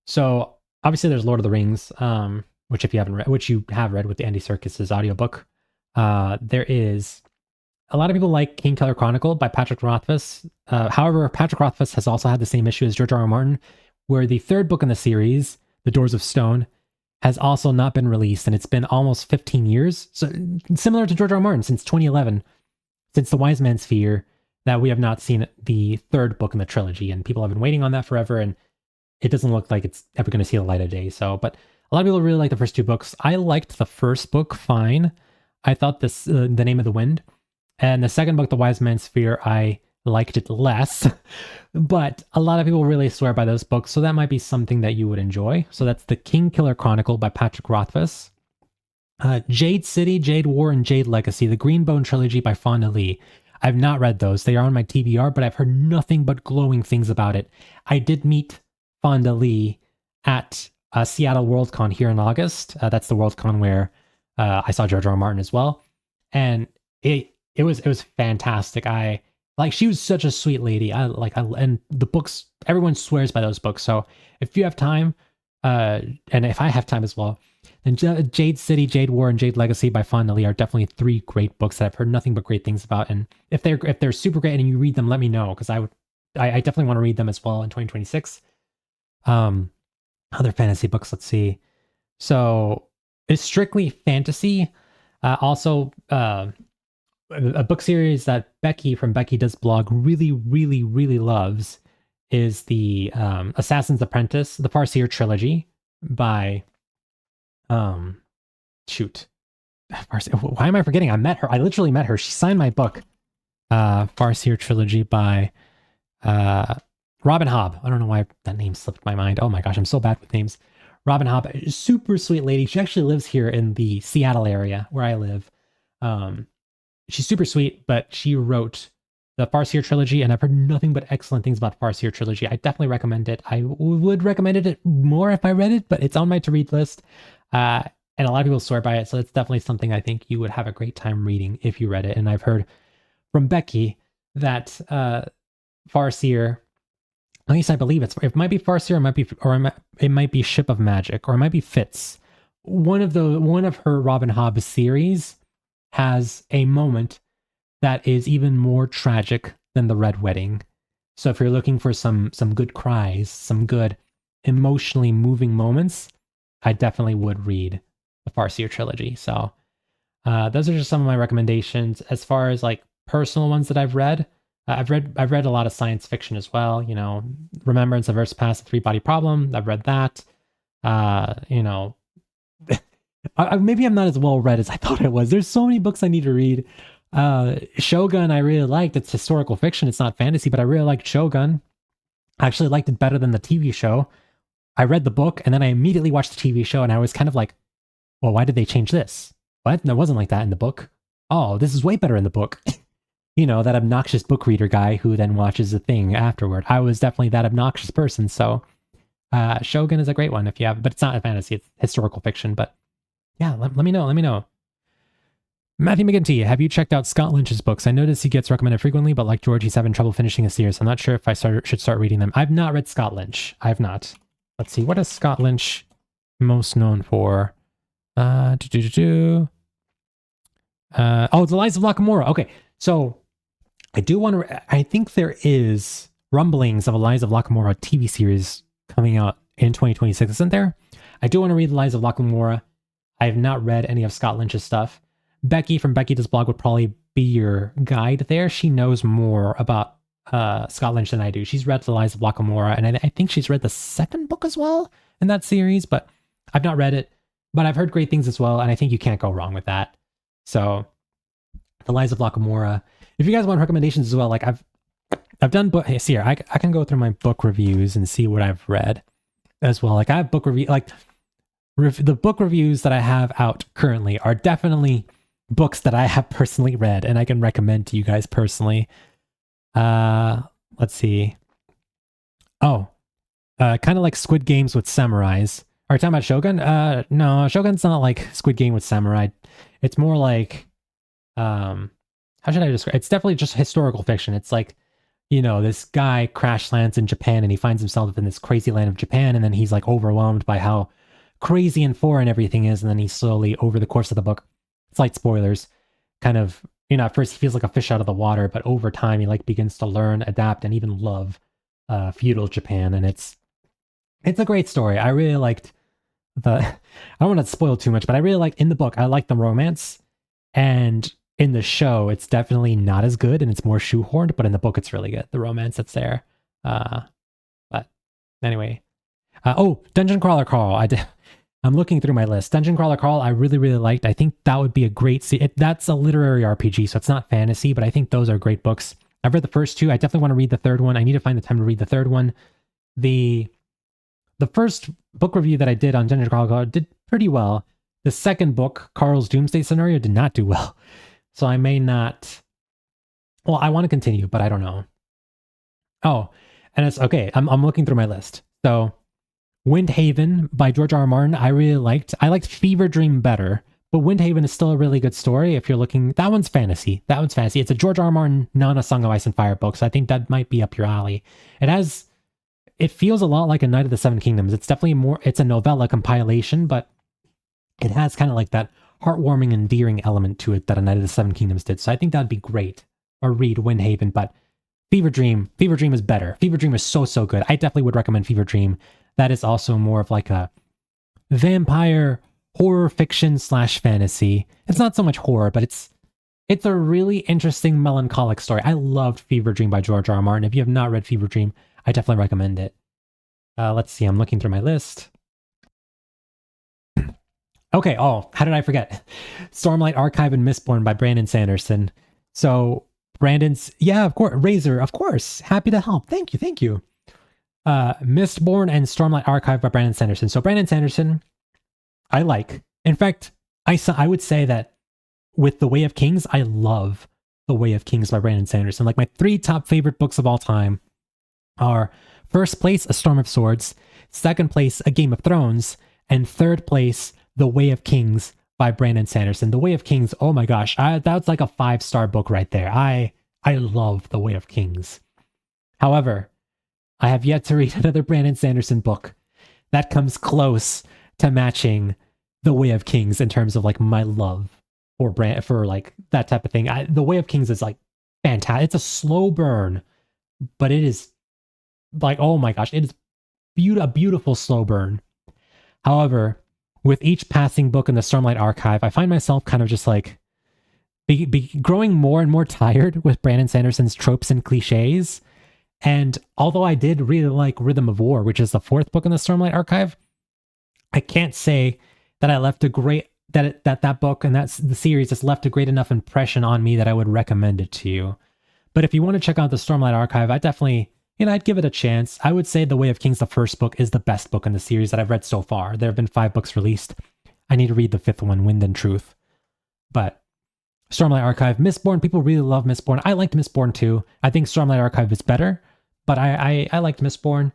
so obviously there's Lord of the Rings, which if you haven't read, which you have read with the Andy Serkis's audiobook. There is a lot of people like Kingkiller Chronicle by Patrick Rothfuss. However, Patrick Rothfuss has also had the same issue as George R. R. Martin, where the 3rd book in the series, The Doors of Stone, has also not been released, and it's been almost 15 years. So similar to George R. R. Martin, since 2011, since The Wise Man's Fear, that we have not seen the 3rd book in the trilogy, and people have been waiting on that forever, and it doesn't look like it's ever going to see the light of day. So, but a lot of people really like the first 2 books. I liked the first book fine. I thought this, The Name of the Wind, and the 2nd book, The Wise Man's Fear, I liked it less, but a lot of people really swear by those books, so that might be something that you would enjoy. So that's the Kingkiller Chronicle by Patrick Rothfuss. Jade City, Jade War, and Jade Legacy, the Greenbone Trilogy by Fonda Lee. I've not read those. They are on my TBR, but I've heard nothing but glowing things about it. I did meet Fonda Lee at Seattle Worldcon here in August. That's the Worldcon where I saw George R. R. Martin as well, and it was fantastic. She was such a sweet lady. And the books, everyone swears by those books. So if you have time, and if I have time as well, then Jade City, Jade War, and Jade Legacy by Fonda Lee are definitely 3 great books that I've heard nothing but great things about. And if they're super great and you read them, let me know, because I definitely want to read them as well in 2026. Other fantasy books, let's see. So it's strictly fantasy. Also, a book series that Becky from Becky Does Blog really, really, really loves is the Assassin's Apprentice, the Farseer trilogy by why am I forgetting? I met her. I literally met her. She signed my book. Farseer trilogy by Robin Hobb. I don't know why that name slipped my mind. Oh my gosh, I'm so bad with names. Robin Hobb, super sweet lady. She actually lives here in the Seattle area where I live. She's super sweet, but she wrote the Farseer trilogy, and I've heard nothing but excellent things about the Farseer trilogy. I definitely recommend it. I would recommend it more if I read it, but it's on my to-read list. And a lot of people swear by it, so it's definitely something I think you would have a great time reading if you read it. And I've heard from Becky that Farseer. At least I believe it might be Farseer, it might be Ship of Magic, or it might be Fitz. One of her Robin Hobb series has a moment that is even more tragic than the Red Wedding. So if you're looking for some good cries, some good emotionally moving moments, I definitely would read the Farseer trilogy. So those are just some of my recommendations. As far as like personal ones that I've read, I've read a lot of science fiction as well. You know, Remembrance of Earth's Past, The Three-Body Problem. I've read that. You know, maybe I'm not as well read as I thought I was. There's so many books I need to read. Shogun I really liked. It's historical fiction. It's not fantasy, but I really liked Shogun. I actually liked it better than the TV show. I read the book and then I immediately watched the TV show and I was kind of like, well, why did they change this? What? That wasn't like that in the book. Oh, this is way better in the book. You know, that obnoxious book reader guy who then watches the thing afterward. I was definitely that obnoxious person. So Shogun is a great one if you have, but it's not a fantasy, it's historical fiction. But yeah, let me know. Let me know. Matthew McGinty, have you checked out Scott Lynch's books? I notice he gets recommended frequently, but like George, he's having trouble finishing a series. I'm not sure if I should start reading them. I've not read Scott Lynch. I have not. Let's see. What is Scott Lynch most known for? Oh, The Lies of Locke-Lamora. Okay, so I do want to. I think there is rumblings of a Lies of Locke-Lamora TV series coming out in 2026, isn't there? I do want to read The Lies of Locke-Lamora. I have not read any of Scott Lynch's stuff. Becky from Becky Does Blog would probably be your guide there. She knows more about Scott Lynch than I do. She's read The Lies of Locke-Lamora, and I think she's read the second book as well in that series, but I've not read it. But I've heard great things as well, and I think you can't go wrong with that. So, The Lies of Locke-Lamora. If you guys want recommendations as well, like I've done book. Hey, see here, I can go through my book reviews and see what I've read as well. Like I have book review, like the book reviews that I have out currently are definitely books that I have personally read and I can recommend to you guys personally. Let's see. Oh, kind of like Squid Games with samurais. Are you talking about Shogun? No, Shogun's not like Squid Game with samurai. It's more like, how should I describe? It's definitely just historical fiction. It's like, you know, this guy crash lands in Japan and he finds himself in this crazy land of Japan, and then he's like overwhelmed by how crazy and foreign everything is, and then he slowly, over the course of the book, slight spoilers, kind of, you know, at first he feels like a fish out of the water, but over time he like begins to learn, adapt, and even love feudal Japan, and it's a great story. I really liked I don't want to spoil too much, but I really liked, in the book, I liked the romance, and in the show, it's definitely not as good, and it's more shoehorned, but in the book, it's really good. The romance that's there. But anyway. Dungeon Crawler Carl. I'm looking through my list. Dungeon Crawler Carl, I really, really liked. I think that would be a great... that's a literary RPG, so it's not fantasy, but I think those are great books. I've read the first two. I definitely want to read the third one. I need to find the time to read the third one. The first book review that I did on Dungeon Crawler Carl did pretty well. The second book, Carl's Doomsday Scenario, did not do well. So I may not... Well, I want to continue, but I don't know. Oh, and it's... Okay, I'm looking through my list. So... Windhaven by George R. R. Martin, I really liked. I liked Fever Dream better, but Windhaven is still a really good story if you're looking... That one's fantasy. It's a George R. R. Martin, not a Song of Ice and Fire book, so I think that might be up your alley. It feels a lot like A Knight of the Seven Kingdoms. It's definitely it's a novella compilation, but it has kind of like that heartwarming, endearing element to it that A Knight of the Seven Kingdoms did, so I think that'd be great. Or read Windhaven, but Fever Dream is better. Fever Dream is so good. I definitely would recommend Fever Dream. That is also more of like a vampire horror fiction / fantasy. It's not so much horror, but it's a really interesting melancholic story. I loved Fever Dream by George R. R. Martin. If you have not read Fever Dream, I definitely recommend it. Let's see. I'm looking through my list. Okay. Oh, how did I forget? Stormlight Archive and Mistborn by Brandon Sanderson. So Brandon's... Yeah, of course. Razor, of course. Happy to help. Thank you. Mistborn and Stormlight Archive by Brandon Sanderson. So Brandon Sanderson, I like. In fact, I would say that with The Way of Kings, I love The Way of Kings by Brandon Sanderson. Like my 3 top favorite books of all time are first place, A Storm of Swords, second place, A Game of Thrones, and third place, The Way of Kings by Brandon Sanderson. The Way of Kings, oh my gosh, that's like a 5-star book right there. I love The Way of Kings. However, I have yet to read another Brandon Sanderson book that comes close to matching The Way of Kings in terms of like my love for like that type of thing. The Way of Kings is like fantastic. It's a slow burn, but it is like, oh my gosh, it is a beautiful slow burn. However, with each passing book in the Stormlight Archive, I find myself kind of just like growing more and more tired with Brandon Sanderson's tropes and cliches. And although I did really like Rhythm of War, which is the fourth book in the Stormlight Archive, I can't say that I left a great that book and that's the series has left a great enough impression on me that I would recommend it to you. But if you want to check out the Stormlight Archive, I definitely, I'd give it a chance. I would say The Way of Kings, the first book, is the best book in the series that I've read so far. There have been 5 books released. I need to read the 5th one, Wind and Truth. But Stormlight Archive, Mistborn, people really love Mistborn. I liked Mistborn too. I think Stormlight Archive is better, but I liked Mistborn.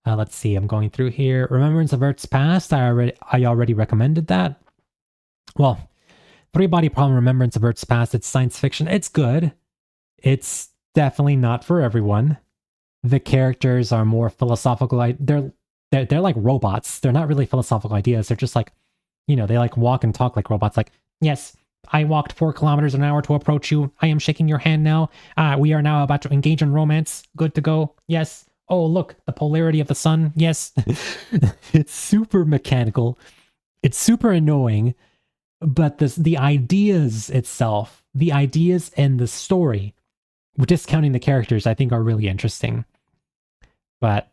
Let's see, I'm going through here. Remembrance of Earth's Past, I already recommended that. Well, Three Body Problem, Remembrance of Earth's Past, it's science fiction. It's good. It's definitely not for everyone. The characters are more philosophical. They're like robots. They're not really philosophical ideas. They're just like, they like walk and talk like robots. Like, yes, I walked 4 kilometers an hour to approach you. I am shaking your hand now. We are now about to engage in romance. Good to go. Yes. Oh, look, the polarity of the sun. Yes. It's super mechanical. It's super annoying. But the ideas itself, the ideas and the story, discounting the characters, I think are really interesting. But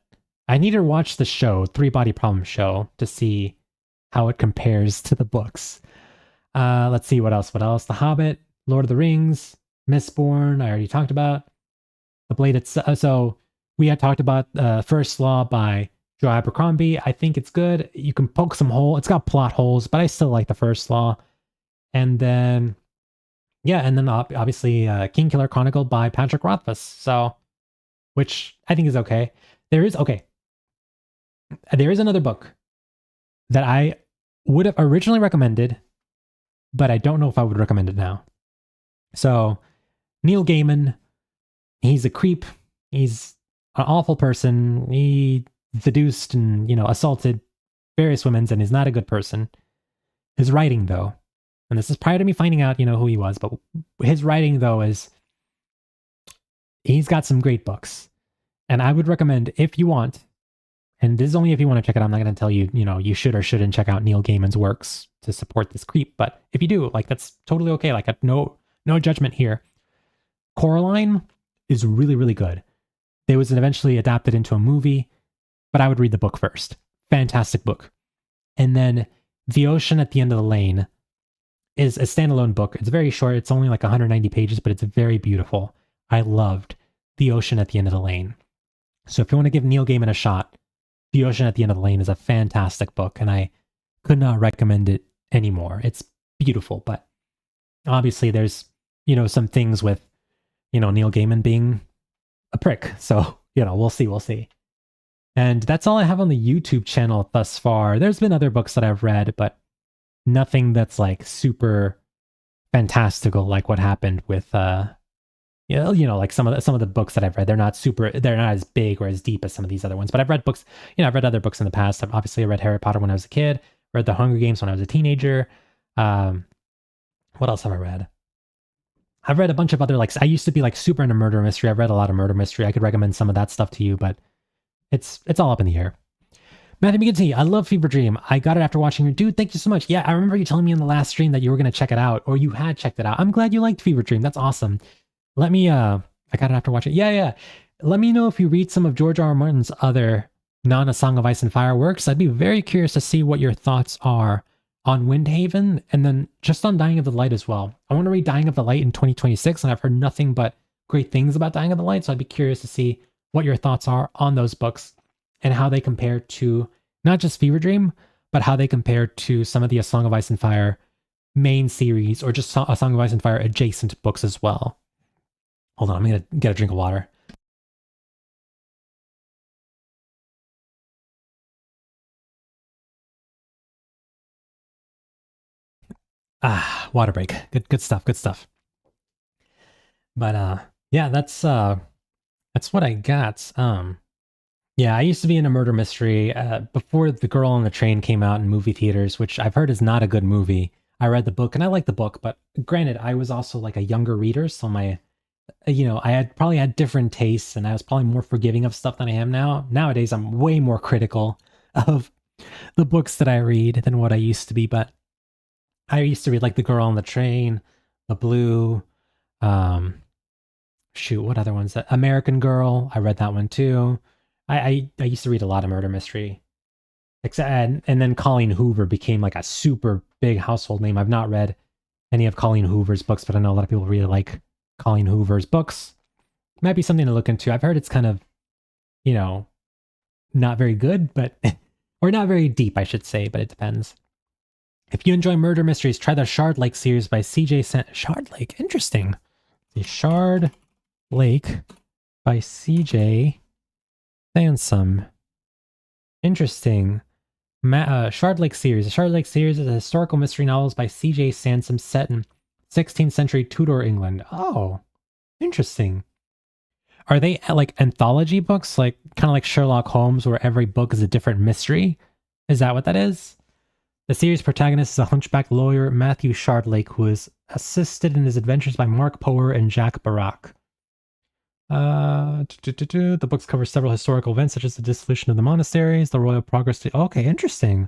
I need to watch the show, Three Body Problem show, to see how it compares to the books. Let's see what else. The Hobbit, Lord of the Rings, Mistborn, I already talked about. The Blade so we had talked about First Law by Joe Abercrombie. I think it's good. You can poke some hole. It's got plot holes, but I still like the First Law. And then, obviously Kingkiller Chronicle by Patrick Rothfuss. So, which I think is okay. There is another book that I would have originally recommended, but I don't know if I would recommend it now. So, Neil Gaiman, he's a creep. He's an awful person. He seduced and, assaulted various women, and he's not a good person. His writing, though, and this is prior to me finding out, who he was, but his writing, though, he's got some great books. And I would recommend, if you want, and this is only if you want to check it out, I'm not going to tell you, you should or shouldn't check out Neil Gaiman's works to support this creep. But if you do, like, that's totally okay. Like, no judgment here. Coraline is really, really good. It was eventually adapted into a movie, but I would read the book first. Fantastic book. And then The Ocean at the End of the Lane is a standalone book. It's very short. It's only like 190 pages, but it's very beautiful. I loved The Ocean at the End of the Lane. So if you want to give Neil Gaiman a shot, The Ocean at the End of the Lane is a fantastic book, and I could not recommend it anymore. It's beautiful, but obviously there's, some things with, Neil Gaiman being a prick. So, we'll see. And that's all I have on the YouTube channel thus far. There's been other books that I've read, but nothing that's like super fantastical like what happened with like some of the books that I've read. They're not as big or as deep as some of these other ones. But I've read books, I've read other books in the past. I read Harry Potter when I was a kid, read The Hunger Games when I was a teenager. What else have I read? I've read a bunch of other, like, I used to be like super into murder mystery. I've read a lot of murder mystery. I could recommend some of that stuff to you, but it's all up in the air. Matthew McGinty, I love Fever Dream. I got it after watching your dude. Thank you so much. Yeah, I remember you telling me in the last stream that you were going to check it out, or you had checked it out. I'm glad you liked Fever Dream. That's awesome. Let me, I got it after watching. Yeah. Let me know if you read some of George R. R. Martin's other non-A Song of Ice and Fire works. I'd be very curious to see what your thoughts are on Windhaven, and then just on Dying of the Light as well. I want to read Dying of the Light in 2026, and I've heard nothing but great things about Dying of the Light, so I'd be curious to see what your thoughts are on those books and how they compare to not just Fever Dream, but how they compare to some of the A Song of Ice and Fire main series, or just A Song of Ice and Fire adjacent books as well. Hold on, I'm going to get a drink of water. Water break. Good stuff. But yeah, that's That's what I got. Yeah, I used to be in a murder mystery before The Girl on the Train came out in movie theaters, which I've heard is not a good movie. I read the book and I like the book, but granted, I was also like a younger reader, so I had probably had different tastes and I was probably more forgiving of stuff than I am now. Nowadays, I'm way more critical of the books that I read than what I used to be, but I used to read like The Girl on the Train, The Blue, um, shoot, what other ones? American Girl. I read that one too. I used to read a lot of murder mystery. Except and then Colleen Hoover became like a super big household name. I've not read any of Colleen Hoover's books, but I know a lot of people really like Colleen Hoover's books. Might be something to look into. I've heard it's kind of, you know, not very good, but or not very deep, I should say, but it depends. If you enjoy murder mysteries, try the Shard Lake series by CJ Shard Lake, interesting. The Shard Lake by CJ Sansom. Interesting. Shard Lake series. The Shard Lake series is a historical mystery novels by C.J. Sansom set in 16th century Tudor England. Oh, interesting. Are they like anthology books, like kind of like Sherlock Holmes, where every book is a different mystery? Is that what that is? The series protagonist is a hunchback lawyer, Matthew Shardlake, who is assisted in his adventures by Mark Power and Jack Barak. The books cover several historical events, such as the dissolution of the monasteries, the royal progress to... Okay, interesting.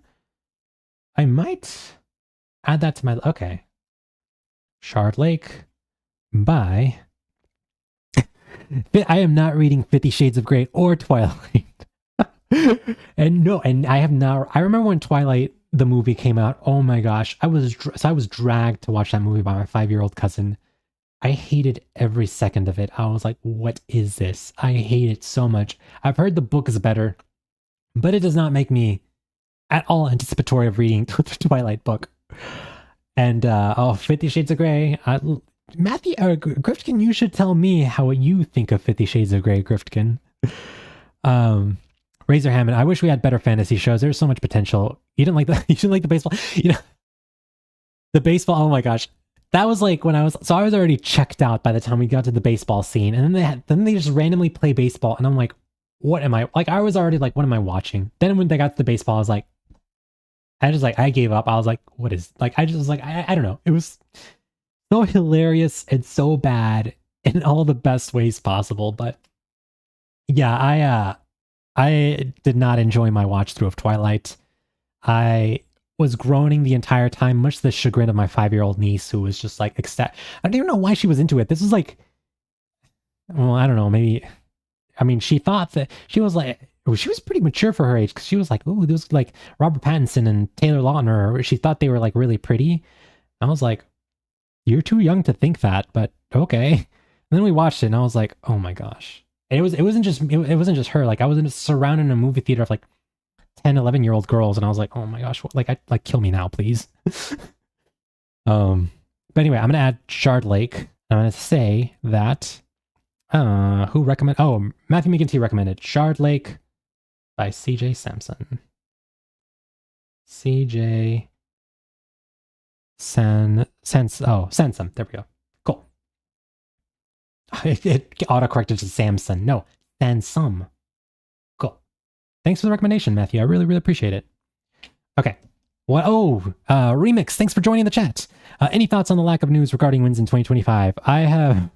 I might add that to my... Okay. Shard Lake by... I am not reading 50 Shades of Grey or Twilight. and I have not... I remember when Twilight, the movie, came out. Oh my gosh. I was dragged to watch that movie by my 5-year-old cousin. I hated every second of it. I was like, what is this? I hate it so much. I've heard the book is better, but it does not make me at all anticipatory of reading the Twilight book. And, 50 Shades of Grey. Matthew, Griftkin, you should tell me how you think of 50 Shades of Grey, Griftkin. Razor Hammond, I wish we had better fantasy shows. There's so much potential. You didn't like you didn't like the baseball? The baseball, oh my gosh. That was like when I was already checked out by the time we got to the baseball scene, and then they just randomly play baseball, and I'm like, what am I like? I was already like, what am I watching? Then when they got to the baseball, I was like, I gave up. I was like, what is like? I just was like, I don't know. It was so hilarious and so bad in all the best ways possible, but yeah, I did not enjoy my watch through of Twilight. I was groaning the entire time, much to the chagrin of my 5-year-old niece, who was just like ecstatic. I don't even know why she was into it. This was like, well, I don't know, maybe, I mean, she thought that she was like, she was pretty mature for her age, because she was like, oh, those like Robert Pattinson and Taylor Lautner. She thought they were like really pretty. I was like, you're too young to think that, but okay. And then we watched it, and I was like, oh my gosh. And it wasn't just her. Like, I was surrounded in a movie theater of like 10, 11-year-old girls, and I was like, oh my gosh, kill me now, please. But anyway, I'm gonna add Shard Lake. I'm gonna say that who recommend Matthew McGinty recommended Shard Lake by CJ Sansom. CJ Sansom. There we go. Cool. It autocorrected to Samson. No, Sansom. Thanks for the recommendation, Matthew. I really, really appreciate it. Okay. Remix. Thanks for joining the chat. Any thoughts on the lack of news regarding wins in 2025? I have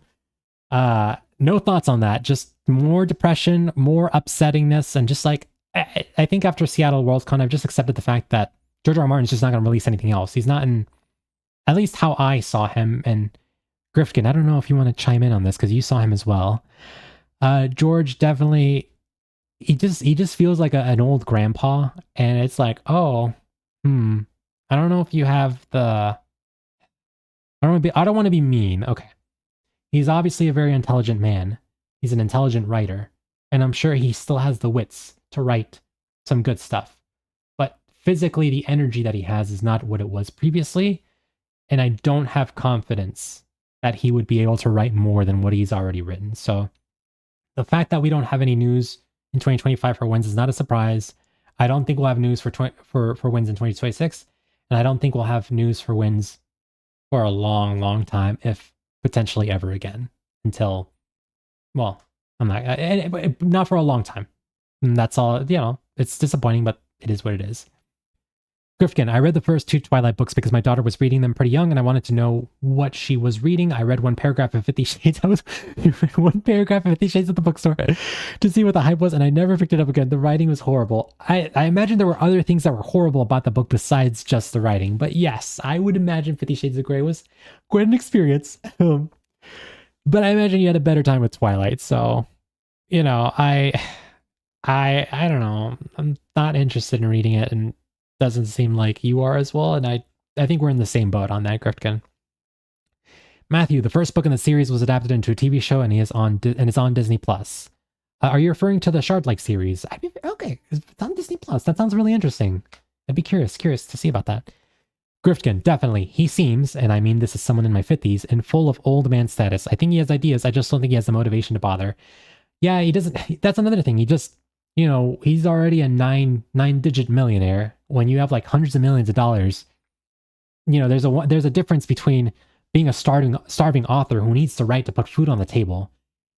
no thoughts on that. Just more depression, more upsettingness, and just like, I think after Seattle Worldcon, I've just accepted the fact that George R. R. Martin's just not going to release anything else. He's not in, at least how I saw him. And Grifkin, I don't know if you want to chime in on this because you saw him as well. George definitely... He just feels like an old grandpa, and it's like, I don't know if you have the... I don't want to be mean. Okay. He's obviously a very intelligent man. He's an intelligent writer, and I'm sure he still has the wits to write some good stuff. But physically, the energy that he has is not what it was previously, and I don't have confidence that he would be able to write more than what he's already written. So the fact that we don't have any news in 2025 for wins is not a surprise. I don't think we'll have news for wins in 2026, and I don't think we'll have news for wins for a long, long time, if potentially ever again, until, well, I'm not for a long time. And that's all, it's disappointing, but it is what it is. Grifkin, I read the first 2 Twilight books because my daughter was reading them pretty young and I wanted to know what she was reading. I read one paragraph of 50 Shades. One paragraph of 50 Shades at the bookstore to see what the hype was, and I never picked it up again. The writing was horrible. I imagine there were other things that were horrible about the book besides just the writing. But yes, I would imagine 50 Shades of Grey was quite an experience. But I imagine you had a better time with Twilight. So, I don't know. I'm not interested in reading it, and doesn't seem like you are as well, and I think we're in the same boat on that, Griftkin. Matthew, the first book in the series was adapted into a TV show, and it's on Disney Plus. Are you referring to the Shard-like series? Okay, it's on Disney Plus. That sounds really interesting. I'd be curious to see about that. Griftkin, definitely. He seems, and I mean this is someone in my 50s, and full of old man status. I think he has ideas. I just don't think he has the motivation to bother. Yeah, he doesn't. That's another thing. He just, he's already a nine-digit millionaire. When you have like hundreds of millions of dollars, there's a difference between being a starving author who needs to write to put food on the table,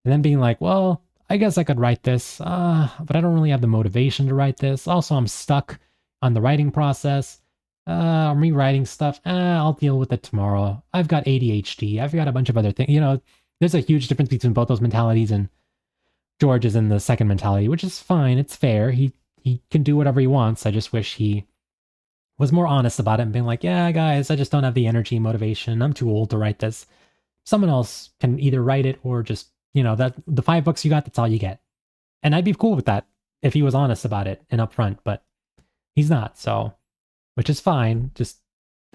and then being like, well, I guess I could write this, but I don't really have the motivation to write this. Also, I'm stuck on the writing process. I'm rewriting stuff. I'll deal with it tomorrow. I've got ADHD. I've got a bunch of other things. There's a huge difference between both those mentalities, and George is in the second mentality, which is fine. It's fair. He can do whatever he wants. I just wish he was more honest about it and being like, yeah, guys, I just don't have the energy, motivation. I'm too old to write this. Someone else can either write it or just, that the 5 books you got, that's all you get. And I'd be cool with that if he was honest about it and upfront, but he's not, so, which is fine, just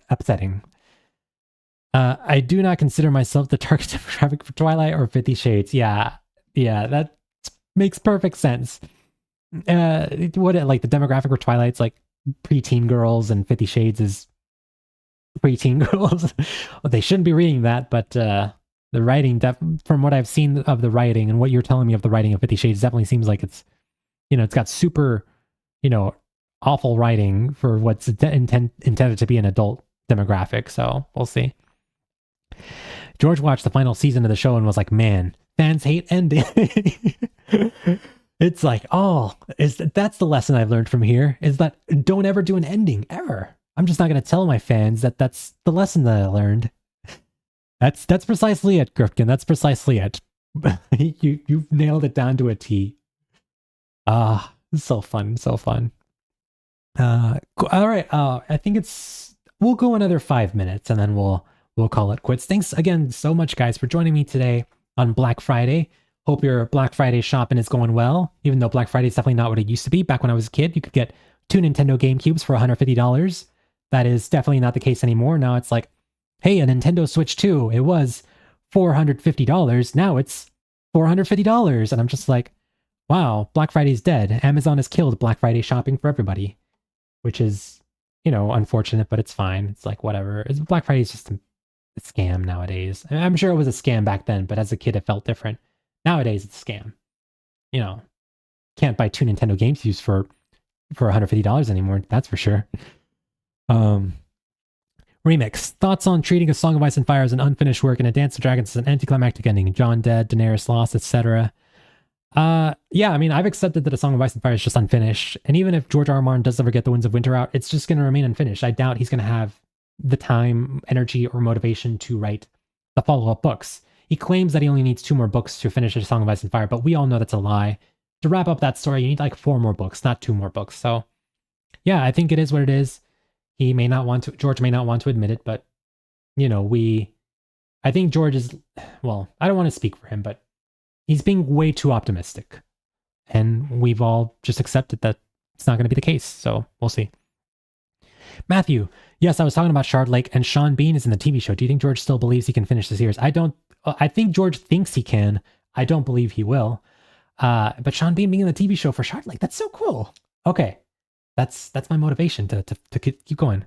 upsetting. I do not consider myself the target demographic for Twilight or 50 Shades. Yeah, that makes perfect sense. The demographic for Twilight's like preteen girls, and 50 Shades is preteen girls. Well, they shouldn't be reading that, but the writing, from what I've seen of the writing and what you're telling me of the writing of 50 Shades, definitely seems like it's, it's got super, awful writing for what's intended to be an adult demographic. So we'll see. George watched the final season of the show and was like, man, fans hate ending. It's like, that's the lesson I've learned from here, is that don't ever do an ending, ever. I'm just not going to tell my fans that that's the lesson that I learned. That's precisely it, Griftkin. That's precisely it. You've nailed it down to a T. So fun. Cool. All right. I think we'll go another 5 minutes and then we'll call it quits. Thanks again so much, guys, for joining me today on Black Friday. Hope your Black Friday shopping is going well, even though Black Friday is definitely not what it used to be. Back when I was a kid, you could get 2 Nintendo GameCubes for $150. That is definitely not the case anymore. Now it's like, hey, a Nintendo Switch 2, it was $450. Now it's $450. And I'm just like, wow, Black Friday's dead. Amazon has killed Black Friday shopping for everybody, which is, unfortunate, but it's fine. It's like, whatever. Black Friday is just a scam nowadays. I'm sure it was a scam back then, but as a kid, it felt different. Nowadays, it's a scam. Can't buy 2 Nintendo GameCubes for $150 anymore. That's for sure. Remix. Thoughts on treating A Song of Ice and Fire as an unfinished work and A Dance of Dragons as an anticlimactic ending? Jon dead, Daenerys lost, etc. Yeah, I mean, I've accepted that A Song of Ice and Fire is just unfinished. And even if George R. R. Martin does ever get The Winds of Winter out, it's just going to remain unfinished. I doubt he's going to have the time, energy, or motivation to write the follow-up books. He claims that he only needs 2 more books to finish A Song of Ice and Fire, but we all know that's a lie. To wrap up that story, you need like 4 more books, not 2 more books. So, yeah, I think it is what it is. George may not want to admit it, but, I think George is, well, I don't want to speak for him, but he's being way too optimistic. And we've all just accepted that it's not going to be the case. So, we'll see. Matthew, yes, I was talking about Shard Lake, and Sean Bean is in the TV show. Do you think George still believes he can finish the series? I think George thinks he can. I don't believe he will. But Sean Bean being in the TV show for Shard Lake, that's so cool. Okay. That's my motivation to keep going.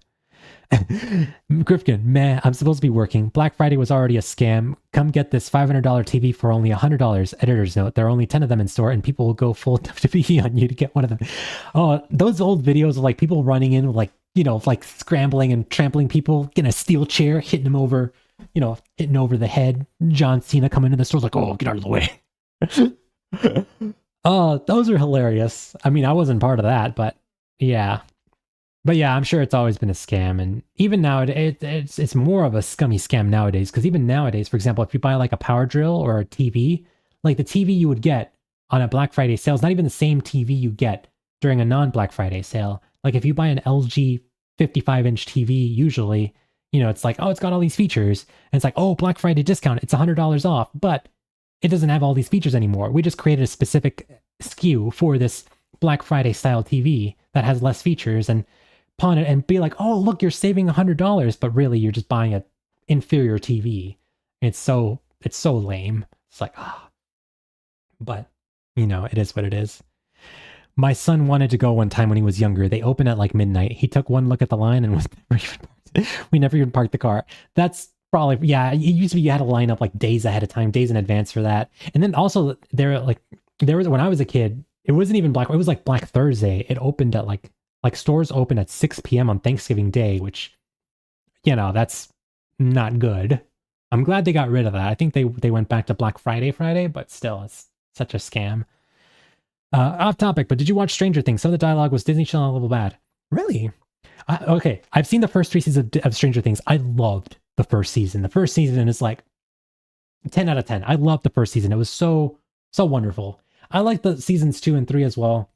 Grifkin, meh, I'm supposed to be working. Black Friday was already a scam. Come get this $500 TV for only $100. Editor's note, there are only 10 of them in store and people will go full WWE on you to get one of them. Oh, those old videos of like people running in like, like scrambling and trampling people in a steel chair, hitting them over, hitting over the head. John Cena coming into the store like, oh, get out of the way. Oh, those are hilarious. I mean, I wasn't part of that, but yeah. But yeah, I'm sure it's always been a scam, and even now it's more of a scummy scam nowadays. Because even nowadays, for example, if you buy like a power drill or a TV, like the TV you would get on a Black Friday sale is not even the same TV you get during a non-Black Friday sale. Like if you buy an LG 55-inch TV, usually, it's like, oh, it's got all these features, and it's like, oh, Black Friday discount, it's $100 off, but it doesn't have all these features anymore. We just created a specific SKU for this Black Friday style TV that has less features, and pawn it and be like, oh, look, you're saving $100, but really you're just buying an inferior TV. It's so lame. It's like, ah, but it is what it is. My son wanted to go one time when he was younger. They opened at like midnight. He took one look at the line and was we never even parked the car. That's probably, yeah. It used to be you had to line up like days ahead of time, days in advance for that. And then also there was, when I was a kid, it wasn't even it was like Black Thursday. It opened at like stores open at 6 p.m. on Thanksgiving Day, which, that's not good. I'm glad they got rid of that. I think they went back to Black Friday, but still, it's such a scam. Off topic, but did you watch Stranger Things? Some of the dialogue was Disney Channel a little bad. Really? Okay, I've seen the first 3 seasons of Stranger Things. I loved the first season. The first season is like 10 out of 10. I loved the first season. It was so wonderful. I like the seasons 2 and 3 as well,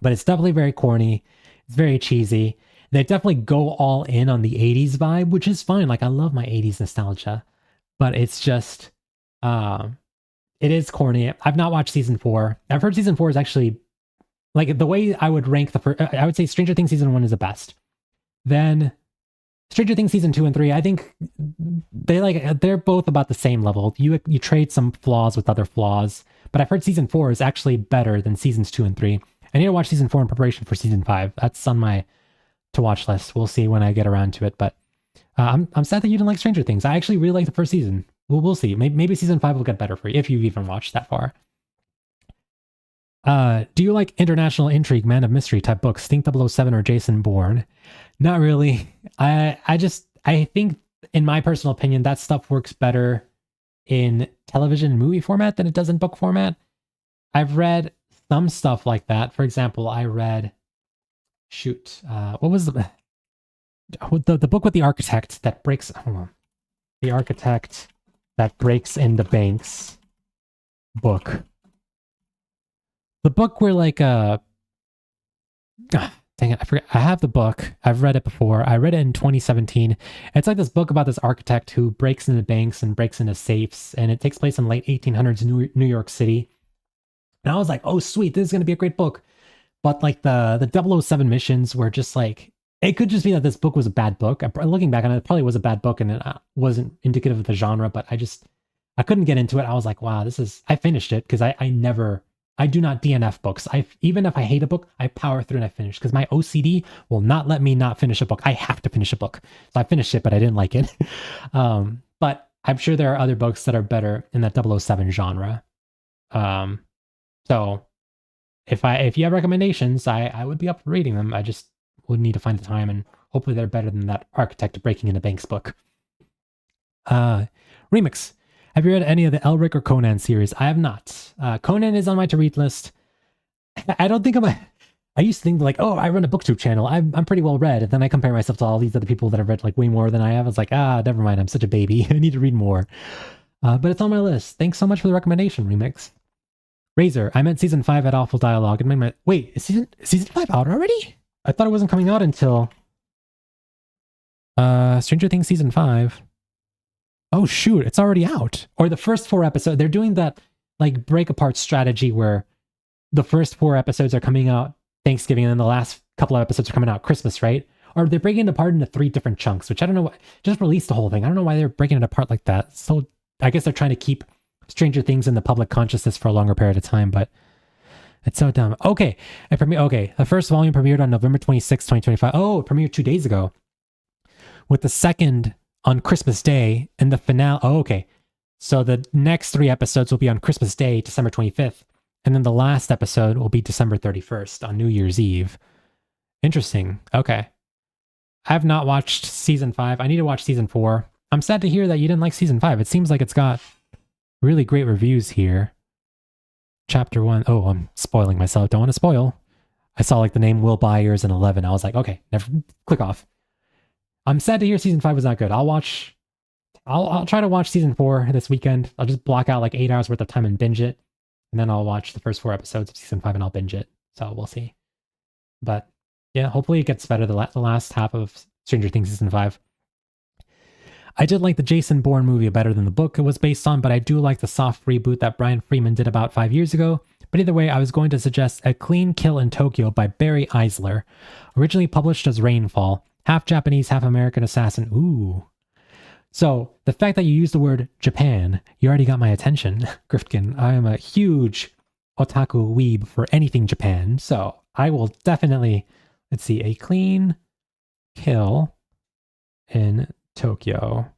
but it's definitely very corny. It's very cheesy. They definitely go all in on the 80s vibe, which is fine. Like, I love my 80s nostalgia, but it's just, it is corny. I've not watched season 4. I've heard season 4 is actually, like, the way I would rank the first, I would say Stranger Things season 1 is the best. Then Stranger Things season 2 and 3, I think they're both about the same level. You trade some flaws with other flaws, but I've heard season 4 is actually better than seasons 2 and 3. I need to watch season 4 in preparation for season 5. That's on my to watch list. We'll see when I get around to it. But I'm sad that you didn't like Stranger Things. I actually really like the first season. We'll see. Maybe season 5 will get better for you if you've even watched that far. Do you like international intrigue, man of mystery type books? Think 007 or Jason Bourne? Not really. I think, in my personal opinion, that stuff works better in television and movie format than it does in book format. I've read some stuff like that. For example, I read, what was the book with the architect that breaks, hold on. The architect that breaks into banks book. The book where dang it, I forget. I have the book. I've read it before. I read it in 2017. It's like this book about this architect who breaks into banks and breaks into safes, and it takes place in late 1800s New York City. And I was like, oh, sweet, this is going to be a great book. But like the 007 missions were just like, it could just be that this book was a bad book. Looking back on it, it probably was a bad book and it wasn't indicative of the genre, but I couldn't get into it. I was like, wow, I finished it because I do not DNF books. Even if I hate a book, I power through and I finish because my OCD will not let me not finish a book. I have to finish a book. So I finished it, but I didn't like it. But I'm sure there are other books that are better in that 007 genre. So if you have recommendations, I would be up for reading them. I just would need to find the time, and hopefully they're better than that architect breaking into banks book. Remix. Have you read any of the Elric or Conan series? I have not. Conan is on my to-read list. I don't think I used to think like, oh, I run a booktube channel. I'm pretty well read. And then I compare myself to all these other people that have read like way more than I have. I was like, never mind. I'm such a baby. I need to read more. But it's on my list. Thanks so much for the recommendation, Remix. Razor, I meant season 5 had awful dialogue. And wait, is season 5 out already? I thought it wasn't coming out until Stranger Things season 5. Oh shoot, it's already out. Or the first 4 episodes. They're doing that like break apart strategy where the first 4 episodes are coming out Thanksgiving and then the last couple of episodes are coming out Christmas, right? Or they're breaking it apart into 3 different chunks, which I don't know. Just released the whole thing. I don't know why they're breaking it apart like that. So I guess they're trying to keep Stranger Things in the public consciousness for a longer period of time, but it's so dumb. Okay, the first volume premiered on November 26, 2025. Oh, it premiered 2 days ago. With the second on Christmas Day and the finale. Oh, okay. So the next 3 episodes will be on Christmas Day, December 25th. And then the last episode will be December 31st on New Year's Eve. Interesting. Okay. I have not watched season 5. I need to watch season 4. I'm sad to hear that you didn't like season 5. It seems like it's got really great reviews here. chapter 1. Oh, I'm spoiling myself. Don't want to spoil. I saw like the name Will Byers in 11. I was like, okay, never click off. I'm sad to hear season 5 was not good. I'll try to watch season 4 this weekend. I'll just block out like 8 hours worth of time and binge it. And then I'll watch the first 4 episodes of season 5 and I'll binge it. So we'll see. But yeah, hopefully it gets better the last half of Stranger Things season 5. I did like the Jason Bourne movie better than the book it was based on, but I do like the soft reboot that Brian Freeman did about 5 years ago. But either way, I was going to suggest A Clean Kill in Tokyo by Barry Eisler, originally published as Rainfall, half Japanese, half American assassin. Ooh. So the fact that you used the word Japan, you already got my attention, Griftkin. I am a huge otaku weeb for anything Japan, so I will definitely, let's see, A Clean Kill in Tokyo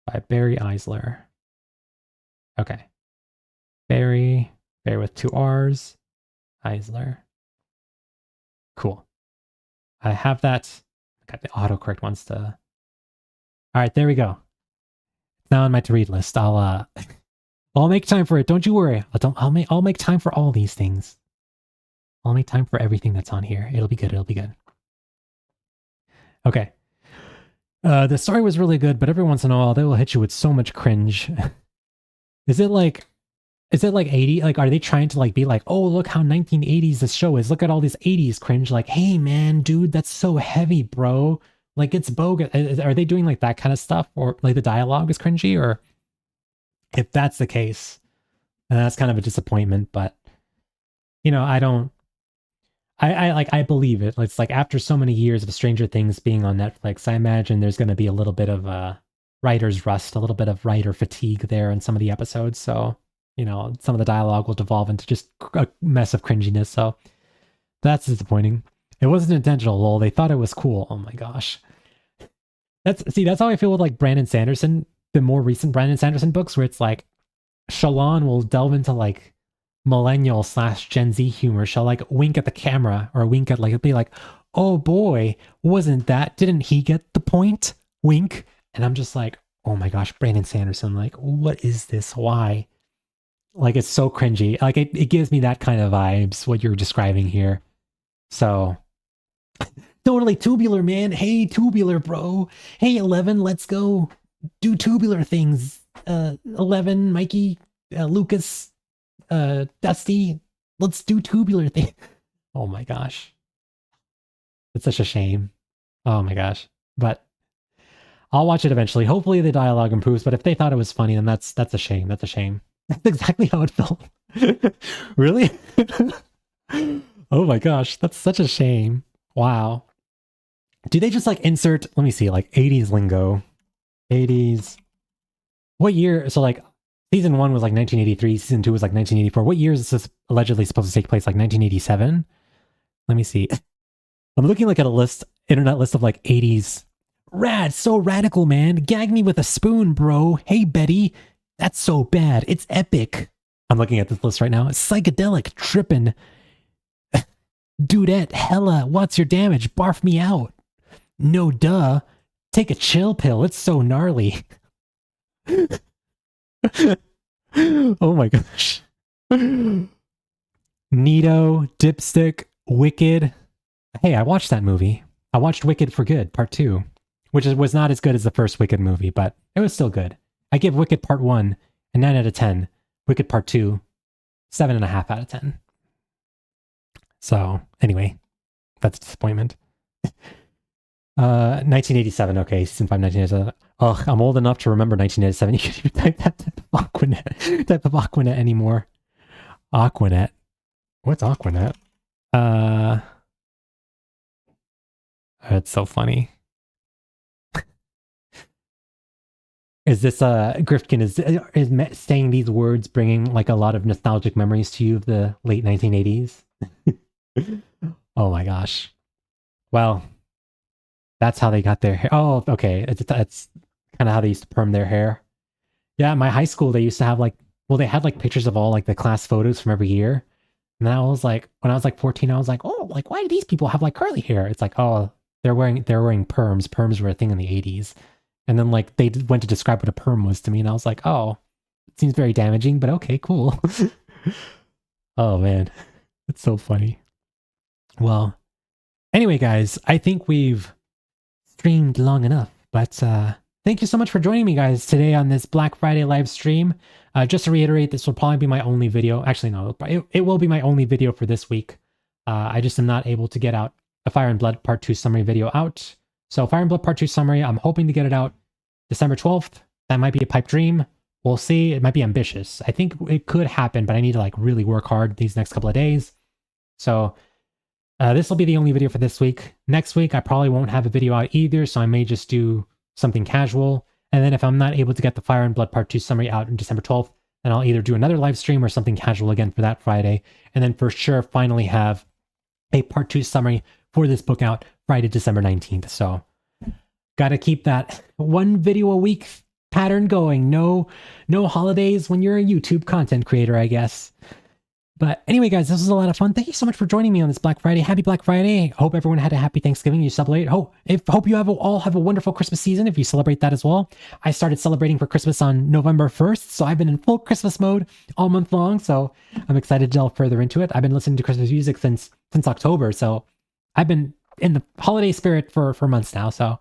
by Barry Eisler. Okay. Barry with 2 R's, Eisler. Cool. I have that. God, the autocorrect wants to. All right, there we go. It's now on my to-read list. I'll make time for it. Don't you worry. I'll make time for all these things. I'll make time for everything that's on here. It'll be good. It'll be good. Okay. The story was really good, but every once in a while they will hit you with so much cringe. Is it like 80? Like, are they trying to like be like, oh, look how 1980s this show is. Look at all this 80s cringe. Like, hey man, dude, that's so heavy, bro. Like, it's bogus. Are they doing like that kind of stuff, or like the dialogue is cringy? Or if that's the case, then that's kind of a disappointment. But you know, I believe it. It's like after so many years of Stranger Things being on Netflix, I imagine there's going to be a little bit of writer's rust, a little bit of writer fatigue there in some of the episodes. So, you know, some of the dialogue will devolve into just a mess of cringiness. So that's disappointing. It wasn't intentional, lol. They thought it was cool. Oh my gosh. That's how I feel with like Brandon Sanderson, the more recent Brandon Sanderson books, where it's like Shalon will delve into like millennial / Gen Z humor. She'll like wink at the camera or wink at like, it'll be like, oh boy, didn't he get the point? Wink. And I'm just like, oh my gosh, Brandon Sanderson, like, what is this? Why? Like, it's so cringy. Like, it gives me that kind of vibes, what you're describing here. So, totally Tubular, man. Hey, Tubular, bro. Hey, 11, let's go do Tubular things. 11, Mikey, Lucas, Dusty, let's do Tubular things. Oh my gosh. It's such a shame. Oh my gosh. But I'll watch it eventually. Hopefully the dialogue improves, but if they thought it was funny, then that's a shame. That's a shame. That's exactly how it felt. Really? Oh my gosh, that's such a shame. Wow. Do they just like insert, let me see, like 80s lingo? 80s. What year? So like season 1 was like 1983, season 2 was like 1984. What year is this allegedly supposed to take place? Like 1987? Let me see. I'm looking like at a internet list of like 80s. Rad, so radical, man. Gag me with a spoon, bro. Hey, Betty. That's so bad. It's epic. I'm looking at this list right now. Psychedelic, trippin'. Dudette, hella, what's your damage? Barf me out. No duh. Take a chill pill. It's so gnarly. Oh my gosh. Nito, Dipstick, Wicked. Hey, I watched that movie. I watched Wicked for Good, part 2, which was not as good as the first Wicked movie, but it was still good. I give Wicked part 1 a 9 out of 10. Wicked part 2, 7.5 out of 10. So, anyway, that's a disappointment. 1987, okay, season 5, 1987. Ugh, I'm old enough to remember 1987. You can't even type that type of Aquanet anymore. Aquanet. What's Aquanet? That's so funny. Is this Griftkin is saying these words bringing like a lot of nostalgic memories to you of the late 1980s? Oh my gosh. Well, that's how they got their hair. Oh, okay. That's kind of how they used to perm their hair. Yeah, my high school, they used to have like, well, they had like pictures of all like the class photos from every year. And then I was like, when I was like 14, I was like, oh, like why do these people have like curly hair? It's like, oh, they're wearing perms. Perms were a thing in the 80s. And then like they went to describe what a perm was to me, and I was like, oh, it seems very damaging, but okay, cool. Oh man, it's so funny. Well, anyway, guys, I think we've streamed long enough, but thank you so much for joining me, guys, today on this Black Friday live stream. Just to reiterate, this will probably be my only video. Actually, no, it will be my only video for this week. I just am not able to get out a Fire and Blood Part 2 summary video out. So Fire and Blood Part 2 summary, I'm hoping to get it out December 12th. That might be a pipe dream. We'll see. It might be ambitious. I think it could happen, but I need to like really work hard these next couple of days. So this will be the only video for this week. Next week, I probably won't have a video out either, so I may just do something casual. And then if I'm not able to get the Fire and Blood Part 2 summary out on December 12th, then I'll either do another live stream or something casual again for that Friday. And then for sure, finally have a Part 2 summary for this book out Friday, December 19th. So got to keep that one video a week pattern going. No holidays when you're a YouTube content creator, I guess. But anyway, guys, this was a lot of fun. Thank you so much for joining me on this Black Friday. Happy Black Friday. Hope everyone had a happy Thanksgiving. You celebrate. Hope you all have a wonderful Christmas season if you celebrate that as well. I started celebrating for Christmas on November 1st, so I've been in full Christmas mode all month long, so I'm excited to delve further into it. I've been listening to Christmas music since October, so I've been in the holiday spirit for months now, so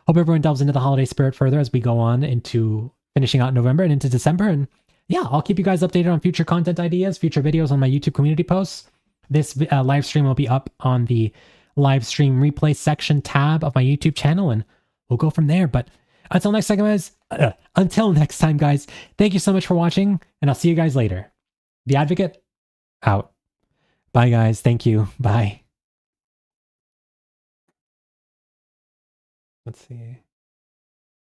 hope everyone delves into the holiday spirit further as we go on into finishing out November and into December. And yeah, I'll keep you guys updated on future content ideas, future videos on my YouTube community posts. This live stream will be up on the live stream replay section tab of my YouTube channel, and we'll go from there. But until next time, guys, thank you so much for watching, and I'll see you guys later. The Advocate, out. Bye, guys. Thank you. Bye. Let's see.